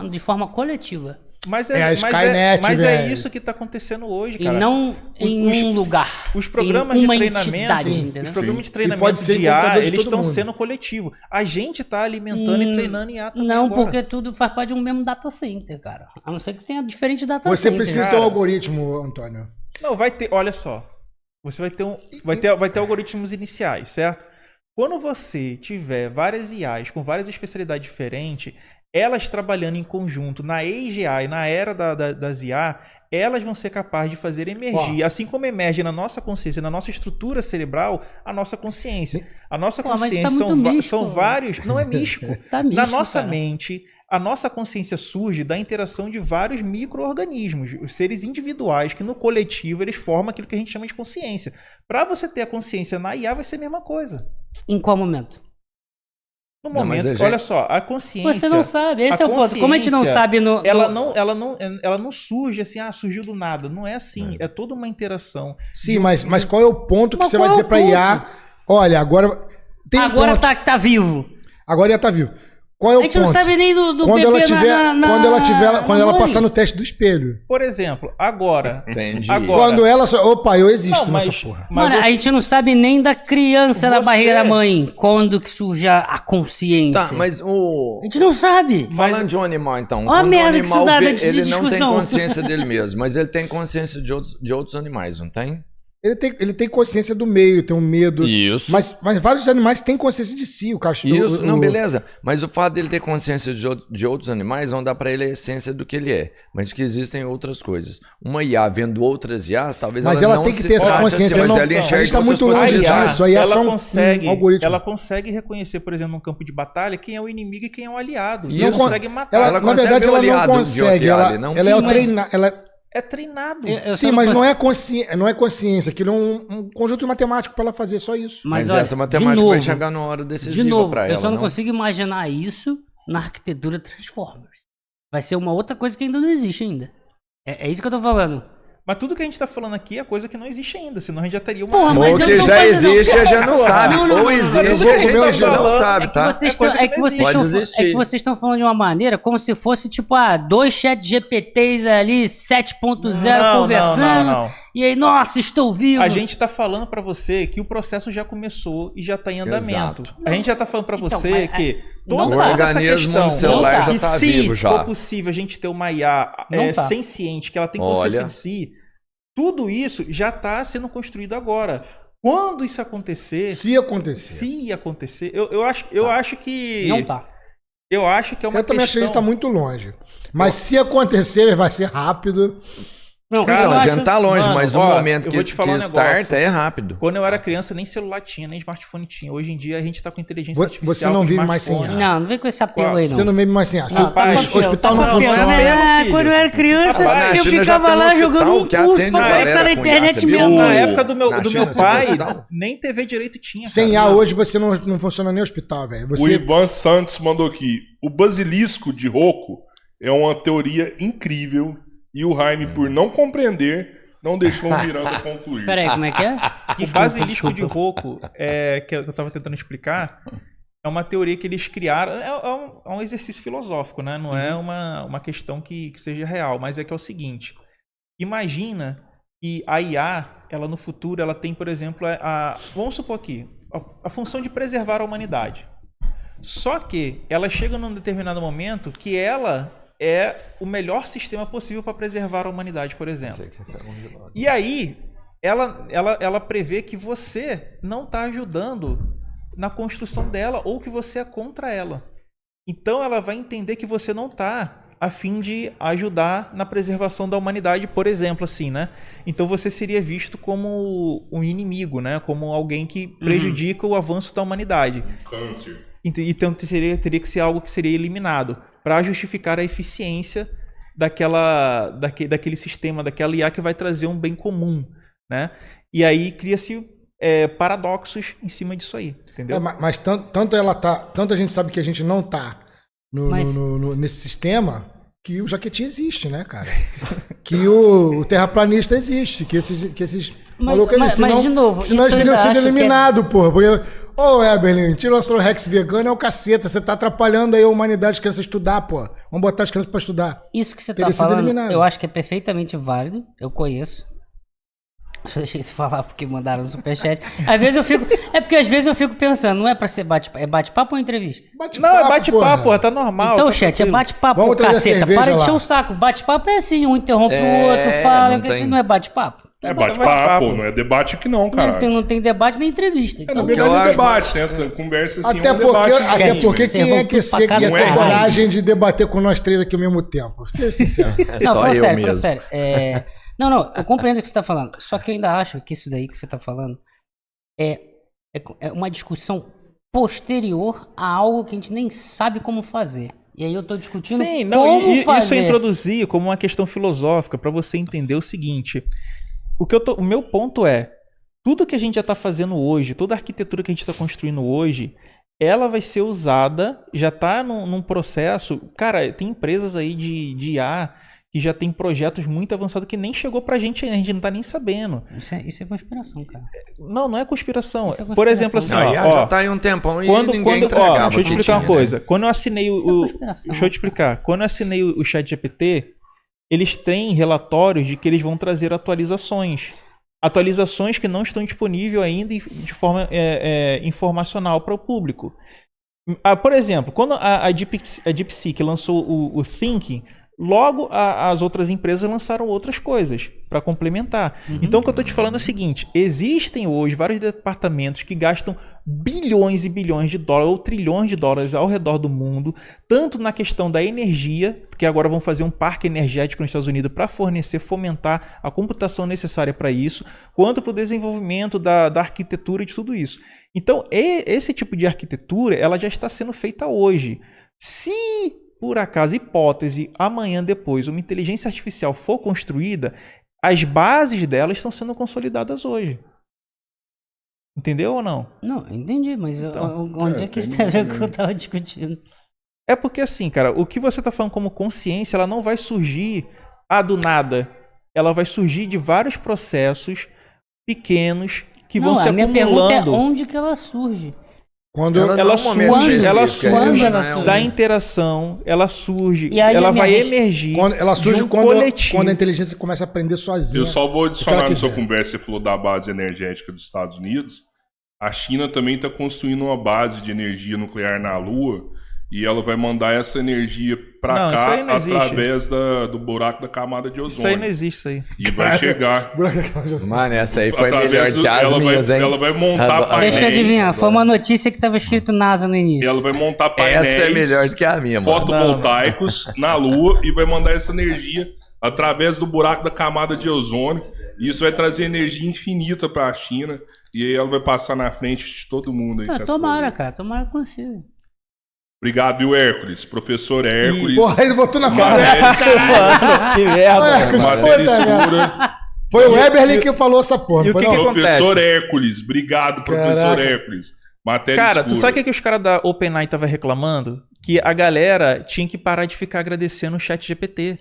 de forma coletiva. Mas É a mas Skynet, mas é velho. isso que tá acontecendo hoje, E cara. não em os- um lugar. Os programas em de uma treinamento, entidade, os entendeu? programas de pode treinamento ser em de IA, computador de eles todo estão mundo. sendo coletivo. A gente tá alimentando e treinando IA também Não, agora. porque tudo faz parte de um mesmo data center, cara. A não ser que você tenha diferente data Você center. precisa ter cara. um algoritmo, Antônio. Não, vai ter, olha só. Você vai ter algoritmos iniciais, certo? Quando você tiver várias IAs com várias especialidades diferentes, elas trabalhando em conjunto na AGI, na era das IA, elas vão ser capazes de fazer emergir, assim como emerge na nossa consciência, na nossa estrutura cerebral, a nossa consciência. A nossa Pô, mas consciência tá muito místico. são vários. Não é místico. Tá Na místico, nossa cara. mente, a nossa consciência surge da interação de vários micro-organismos, os seres individuais, que no coletivo eles formam aquilo que a gente chama de consciência. Para você ter a consciência na IA, vai ser a mesma coisa. Em qual momento? No Não, mas momento, a gente- olha só, a consciência... Você não sabe, esse a é o ponto. Como a gente não consciência, sabe no. Ela não surge assim, surgiu do nada. Não é assim. É toda uma interação. Sim, mas qual é o ponto que Mas você vai qual é dizer o pra ponto? IA? Olha, agora... Tem um Agora ponto. tá vivo. Agora IA tá vivo. Qual é o A gente ponto? não sabe nem do quando bebê ela tiver, na quando ela mãe. passar no teste do espelho. Por exemplo, agora... Entendi. Agora- Quando ela... Opa, eu existo Não, mas- nessa porra. mas Mano, você- a gente não sabe nem da criança na Você- barriga da mãe. Quando que surge a consciência. Tá, mas o... A gente não sabe. Falando de um animal, então. Ó a quando o merda que isso animal dá vê, de ele não tem discussão. consciência dele mesmo, mas ele tem consciência de outros animais, não tem? Ele tem consciência do meio, tem um medo. Isso. Mas vários animais têm consciência de si. O cachorro. Isso, não, beleza. Mas o fato dele ter consciência de outros animais não dá pra ele a essência do que ele é. Mas que existem outras coisas. Uma IA vendo outras IAs, talvez Mas ela ela não tem que se ter essa trate consciência. assim, mas não, ela a enxerga gente tá outras muito longe possibilidades. disso. Aí é ela só consegue, um algoritmo. ela consegue reconhecer, por exemplo, num campo de batalha, quem é o inimigo e quem é o aliado. Isso. Não Não consegue matar. Ela, Ela na consegue verdade, ver o ela não aliado de consegue. outro Ela, ali, não? ela é o Sim, mas- treinar. Ela... É treinado. Eu Sim, só mas não consigo- é consciência. Aquilo é um conjunto matemático para ela fazer só isso. Mas olha, essa de matemática novo, vai chegar numa hora decisiva de novo, pra ela, eu só não consigo imaginar isso na arquitetura Transformers. Vai ser uma outra coisa que ainda não existe ainda. É isso que eu tô falando. Mas tudo que a gente tá falando aqui é coisa que não existe ainda, senão a gente já teria uma... Porra, mas Ou eu que não já fazendo- existe, a gente não sabe. Não, Ou existe, a gente não sabe, tá? vocês É coisa tão- que não existe. Pode existir. vocês estão falando de uma maneira como se fosse tipo, 2 chat GPTs ali, 7.0 conversando. Não. E aí, nossa, estou vivo. A gente tá falando pra você que o processo já começou e já tá em andamento. Exato. A gente já tá falando pra Então, você mas, que não toda tá. essa organismo questão no celular já que tá se vivo já. for possível a gente ter uma IA Não tá. senciente, que ela tem consciência Olha. de si, tudo isso já tá sendo construído agora. Quando isso acontecer, Se acontecer. se acontecer, eu acho que... Não tá. Eu acho que é uma Eu também acho que a gente tá questão... muito longe. Mas se acontecer, vai ser rápido. Não, Cara, eu Não, a acho- gente tá longe, Mano, mas o ó, momento eu que vou te falar um starta negócio. é rápido. Quando eu era criança, nem celular tinha, nem smartphone tinha. Hoje em dia a gente tá com inteligência Você artificial. não com vive mais sem smartphone. IA. Não vem com esse apelo aí, não. Você não mesmo mais assim, Não, pai, tá o com hospital não apelo, funciona. né? filho. Quando eu era criança, Rapaz, eu China já ficava tem um lá hospital jogando um que curso atende pra galera conectar na com internet IA, você viu? mesmo. Na época do Na meu China, pai, você hospital? nem TV direito tinha. Sem cara. IA hoje você não funciona nem hospital, velho. O Você Ivan Santos mandou aqui. O basilisco de Rocco é uma teoria incrível e o Jaime, por não compreender, não deixou o Miranda concluir. Peraí, como é que é? O basilisco de Rocco, que eu tava tentando explicar, é uma teoria que eles criaram. É um exercício filosófico, né? Não é uma questão que seja real, mas é que é o seguinte. Imagina que a IA, ela no futuro, ela tem, por exemplo, vamos supor aqui, a função de preservar a humanidade. Só que ela chega num determinado momento que ela é o melhor sistema possível para preservar a humanidade, por exemplo. E aí, ela prevê que você não está ajudando na construção dela ou que você é contra ela. Então, ela vai entender que você não está a fim de ajudar na preservação da humanidade, por exemplo, assim, né? Então, você seria visto como um inimigo, né? Como alguém que prejudica o avanço da humanidade. Câncer. Então, teria que ser algo que seria eliminado para justificar a eficiência daquele sistema, daquela IA que vai trazer um bem comum, né? E aí cria-se paradoxos em cima disso aí, entendeu? mas tanto a gente sabe que a gente não tá nesse sistema que o Jaquetinha existe, né, cara? Que o terraplanista existe, que esses malucos existem. mas, de novo, senão eles isso eu teriam ainda sido acho que é- eliminados, porra. Porque, Eberlin, Tiranossauro Rex vegano é o caceta. Você tá atrapalhando aí a humanidade, as crianças estudar, porra. Vamos botar as crianças pra estudar. Isso que você Teria tá sido falando, eliminado. eu acho que é perfeitamente válido. Eu conheço. Deixa eu deixar isso falar porque mandaram no superchat. Às vezes eu fico. É porque às vezes eu fico pensando, não é pra ser bate-papo. É bate-papo ou entrevista? Não, é bate-papo, porra, tá normal. Então, tá chat, é tranquilo. bate-papo, Vamos trazer caceta. cerveja Para de lá. encher o saco. Bate-papo é assim, um interrompe o outro, fala. não Porque tem. assim, não é bate-papo. É bate-papo. bate-papo, não é debate aqui não, cara. Não tem debate nem entrevista. Na Então, que eu verdade é acho- debate, né? Conversa assim, Até é um porque, debate. até gente, porque vocês quem vão é que tudo pra você que ia caralho. ter coragem de debater com nós três aqui ao mesmo tempo? Ser sincero. É não, só fala eu sério, mesmo. fala sério. Não, eu compreendo o que você tá falando. Só que eu ainda acho que isso daí que você tá falando é uma discussão posterior a algo que a gente nem sabe como fazer. E aí eu tô discutindo Sim, não, como isso eu fazer. introduzi como uma questão filosófica para você entender o seguinte. O meu ponto é, tudo que a gente já está fazendo hoje, toda a arquitetura que a gente está construindo hoje, ela vai ser usada, já está num processo... Cara, tem empresas aí de IA que já tem projetos muito avançados que nem chegou pra gente ainda, a gente não tá nem sabendo. Isso é conspiração, cara. Não é conspiração. Isso é Por exemplo, assim, conspiração. Não, ó, IA já tá aí um tempão e ninguém deixa entregava eu o que te explicar tinha, uma coisa. Quando eu assinei Isso é conspiração, deixa eu te explicar. Quando eu assinei o ChatGPT, eles têm relatórios de que eles vão trazer atualizações. Atualizações que não estão disponíveis ainda de forma informacional para o público. Por exemplo, quando a DeepSeek lançou o Thinking, logo as outras empresas lançaram outras coisas para complementar. Então o que eu estou te falando é o seguinte, existem hoje vários departamentos que gastam bilhões e bilhões de dólares ou trilhões de dólares ao redor do mundo, tanto na questão da energia, que agora vão fazer um parque energético nos Estados Unidos para fomentar a computação necessária para isso, quanto para o desenvolvimento da arquitetura e de tudo isso. Então esse tipo de arquitetura ela já está sendo feita hoje. Se por acaso, hipótese, amanhã depois, uma inteligência artificial for construída, as bases dela estão sendo consolidadas hoje. Entendeu ou não? Não, entendi, mas Então, onde é que isso tem a ver com o que eu tava discutindo? É porque assim, cara, o que você está falando como consciência, ela não vai surgir do nada. ela vai surgir de vários processos pequenos que vão Não, se a minha pergunta é acumulando. onde que ela surge? Quando Ela não é Ela um momento surge, específico, ela é surge ela isso, né? da interação, ela surge, E aí ela a minha vai res- emergir ela surge de um quando coletivo. a inteligência começa a aprender sozinha. Eu só vou o que adicionar ela na sua quiser. conversa, você falou da base energética dos Estados Unidos. A China também está construindo uma base de energia nuclear na Lua e ela vai mandar essa energia Não, para isso aí cá não existe. através do buraco da camada de Isso aí não ozônio. existe, isso aí. E vai chegar. Mano, essa aí foi melhor através que as minhas, hein? ela vai montar painéis. Deixa eu adivinhar, foi uma notícia que tava escrito NASA no início. Ela vai montar painéis Essa é melhor do que a minha, mano. fotovoltaicos na Lua e vai mandar essa energia através do buraco da camada de ozônio. E isso vai trazer energia infinita para a China. E aí ela vai passar na frente de todo mundo aí. com essa Tomara, lua. cara, tomara que consiga. Obrigado, viu, Hércules? Professor Hércules. Porra, ele botou na Matéria conversa. Mano, que merda. Olha, mano. que Matéria puta, escura. Foi o Weberly que falou essa porra, e não o foi que não? que Professor acontece? Hércules. Obrigado, professor Caraca. Hércules. Matéria Cara, escura. tu sabe o que os caras da OpenAI estavam reclamando? Que a galera tinha que parar de ficar agradecendo o ChatGPT.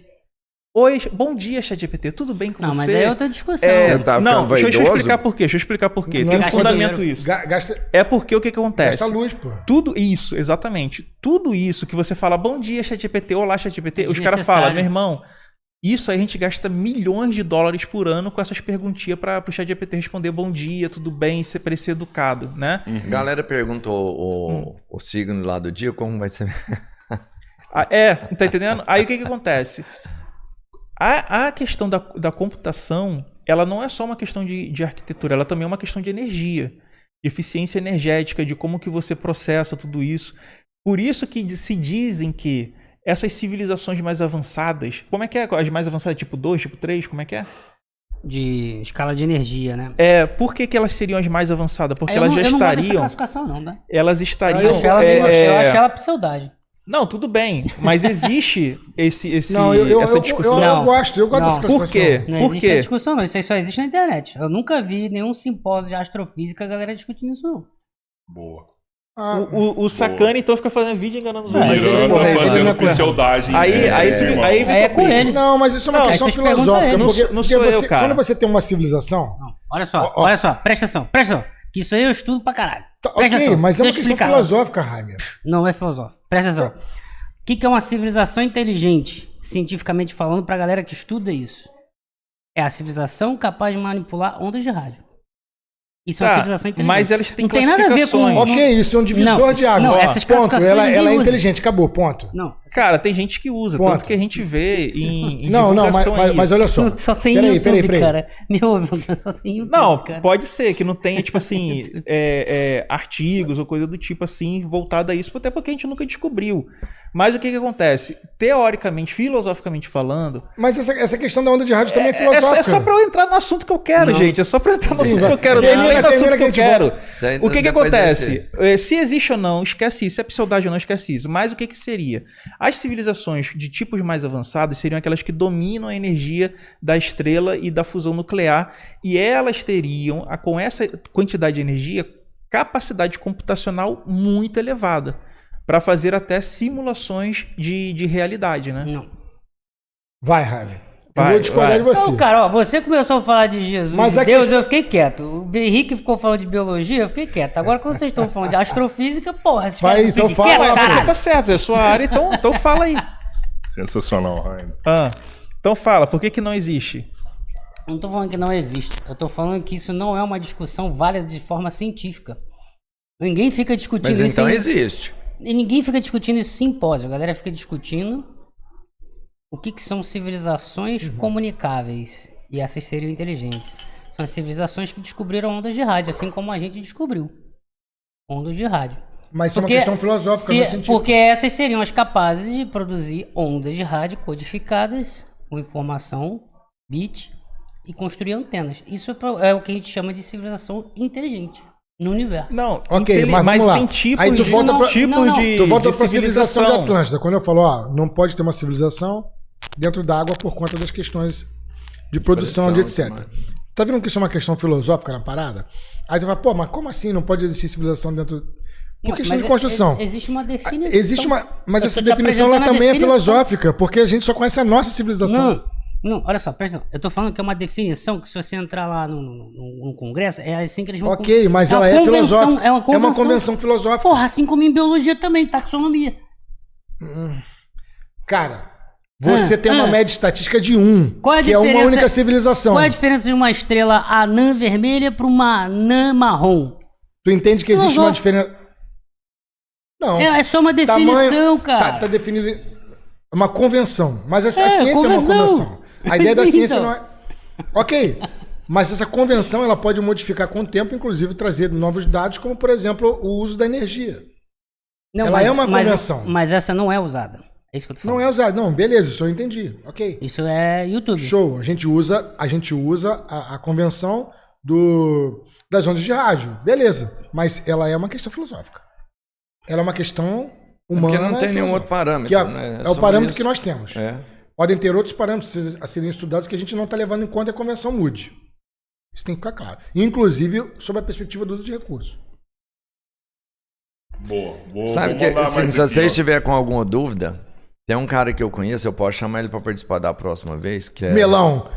Oi, bom dia, ChatGPT, tudo bem com Não, você? mas aí é outra discussão. Eu tava Não, ficando deixa eu vaidoso? explicar por quê. Deixa eu explicar por quê. Não Tem é um gasta fundamento dinheiro. isso. Gasta, É porque o que acontece? gasta luz, porra. Tudo isso, exatamente. Tudo isso que você fala, bom dia, ChatGPT, olá, ChatGPT, os caras falam, meu irmão, isso aí a gente gasta milhões de dólares por ano com essas perguntinhas para o ChatGPT responder bom dia, tudo bem, ser parecer educado, né? Galera perguntou o signo lá do dia, como vai ser? Tá entendendo? Aí o que acontece? A questão da computação, ela não é só uma questão de arquitetura, ela também é uma questão de energia, de eficiência energética, de como que você processa tudo isso. Por isso que se dizem que essas civilizações mais avançadas, como é que é? As mais avançadas, tipo 2, tipo 3, como é que é? De escala de energia, né? Por que elas seriam as mais avançadas? Porque Eu elas não- já eu não gosto dessa estariam... classificação, não, né? Elas Eu estariam... acho ela pseudagem. Não, tudo bem, mas existe Não, essa discussão. Não. eu gosto Não. dessa Por classificação. quê? Não Por existe quê? essa discussão, não. Isso aí só existe na internet. Eu nunca vi nenhum simpósio de astrofísica a galera discutindo isso, não. Boa. Ah, O sacana, então, fica fazendo vídeo enganando os outros. mas ele Miranda não é fazendo não é pseudagem. Aí irmão. me É com ele. não, mas isso é uma Não, questão aí vocês perguntam filosófica. ele. Porque, Não porque sou eu, você, cara. quando você tem uma civilização... Não. Olha só, presta atenção. Que isso aí eu estudo pra caralho. Tá, Presta ok, atenção. mas é uma Deixa eu questão explicar. filosófica, Jaime. Não é filosófico. Presta atenção. O que é uma civilização inteligente, cientificamente falando, pra galera que estuda isso? É a civilização capaz de manipular ondas de rádio. Isso é uma Tá, civilização inteligente. mas elas têm Não tem nada a ver com... classificações. Ok, isso é um divisor Não, de água. não, Ó, essas ponto. classificações Ela ninguém é usa. inteligente, acabou, ponto. Não, Cara, tem gente que usa, Ponto. tanto que a gente vê em Não, divulgação aí. mas olha só. só tem Peraí, YouTube, cara. Me ouve, só tem YouTube, Não, cara. pode ser que não tenha, tipo assim, artigos ou coisa do tipo assim, voltada a isso, até porque a gente nunca descobriu. Mas o que acontece? Teoricamente, filosoficamente falando, Mas essa questão da onda de rádio também é filosófica. é só pra eu entrar no assunto que eu quero, Não. gente. É só pra eu entrar no Sim, assunto vai. que eu quero. Termina, Não é no assunto termina que eu que a gente quero. Isso aí O que depois vai acontece? Se existe ou não, esquece isso. Se é pseudagem ou não, esquece isso. Mas o que seria? As civilizações de tipos mais avançados seriam aquelas que dominam a energia da estrela e da fusão nuclear. E elas teriam, com essa quantidade de energia, capacidade computacional muito elevada. Para fazer até simulações de realidade, né? Não. Vai, Jaime. Eu Vai, vou discordar vai. de você. Não, cara, ó, você começou a falar de Jesus Mas e a Deus, questão- eu fiquei quieto. O Henrique ficou falando de biologia, eu fiquei quieto. Agora, quando vocês estão falando de astrofísica, porra, vocês Vai, querem que eu então fique fala quieto, lá, Você caralho? tá certo, é a sua área, então fala aí. Sensacional, Rainer. Então fala, por que não existe? Eu não tô falando que não existe. Eu tô falando que isso não é uma discussão válida de forma científica. Ninguém fica discutindo Mas isso então em... existe. E ninguém fica discutindo isso em simpósio. A galera fica discutindo o que são civilizações comunicáveis. E essas seriam inteligentes. São as civilizações que descobriram ondas de rádio, assim como a gente descobriu ondas de rádio. Mas isso é uma questão filosófica, não é científica. Porque essas seriam as capazes de produzir ondas de rádio codificadas com informação, bit, e construir antenas. Isso é o que a gente chama de civilização inteligente no universo. Não, Ok, mas vamos lá. tem tipos Aí tu de, volta pra- tipos não, de Tu volta de para a civilização de civilização. Atlântida. Quando eu falo, ó, não pode ter uma civilização dentro da água por conta das questões de produção, de etc. Tá vendo que isso é uma questão filosófica na parada? Aí tu vai, pô, mas como assim não pode existir civilização dentro... Por Não, questão mas de construção. Existe uma definição. Existe uma... Mas Eu essa tô te definição ela apresentando a também é definição. filosófica, porque a gente só conhece a nossa civilização. Não, Não, olha só, presta atenção. Eu tô falando que é uma definição que se você entrar lá no Congresso, é assim que eles vão... Ok, mas ela é filosófica. É uma convenção filosófica. Porra, assim como em biologia também, taxonomia. Cara, você tem uma média estatística de 1, que é uma única civilização. Qual é a diferença de uma estrela anã vermelha para uma anã marrom? Tu entende que existe uma diferença... Não. É só uma definição, cara. Tá definido... É uma convenção. Mas a ciência é uma convenção. A ideia da ciência não é... Ok. Mas essa convenção ela pode modificar com o tempo, inclusive trazer novos dados, como, por exemplo, o uso da energia. Não, ela é uma convenção. Mas essa não é usada. É isso que eu tô falando. Não é usada. Não, beleza, isso eu entendi. Ok. Isso é YouTube. Show. A gente usa a convenção das ondas de rádio. Beleza. Mas ela é uma questão filosófica. Ela é uma questão humana. Porque não tem nenhum outro parâmetro. Que né? É o parâmetro que nós temos. É. Podem ter outros parâmetros a serem estudados que a gente não está levando em conta a convenção mude. Isso tem que ficar claro. Inclusive, sob a perspectiva do uso de recursos. Boa. Sabe que, assim, se você estiver com alguma dúvida, tem um cara que eu conheço, eu posso chamar ele para participar da próxima vez, que é... Melão.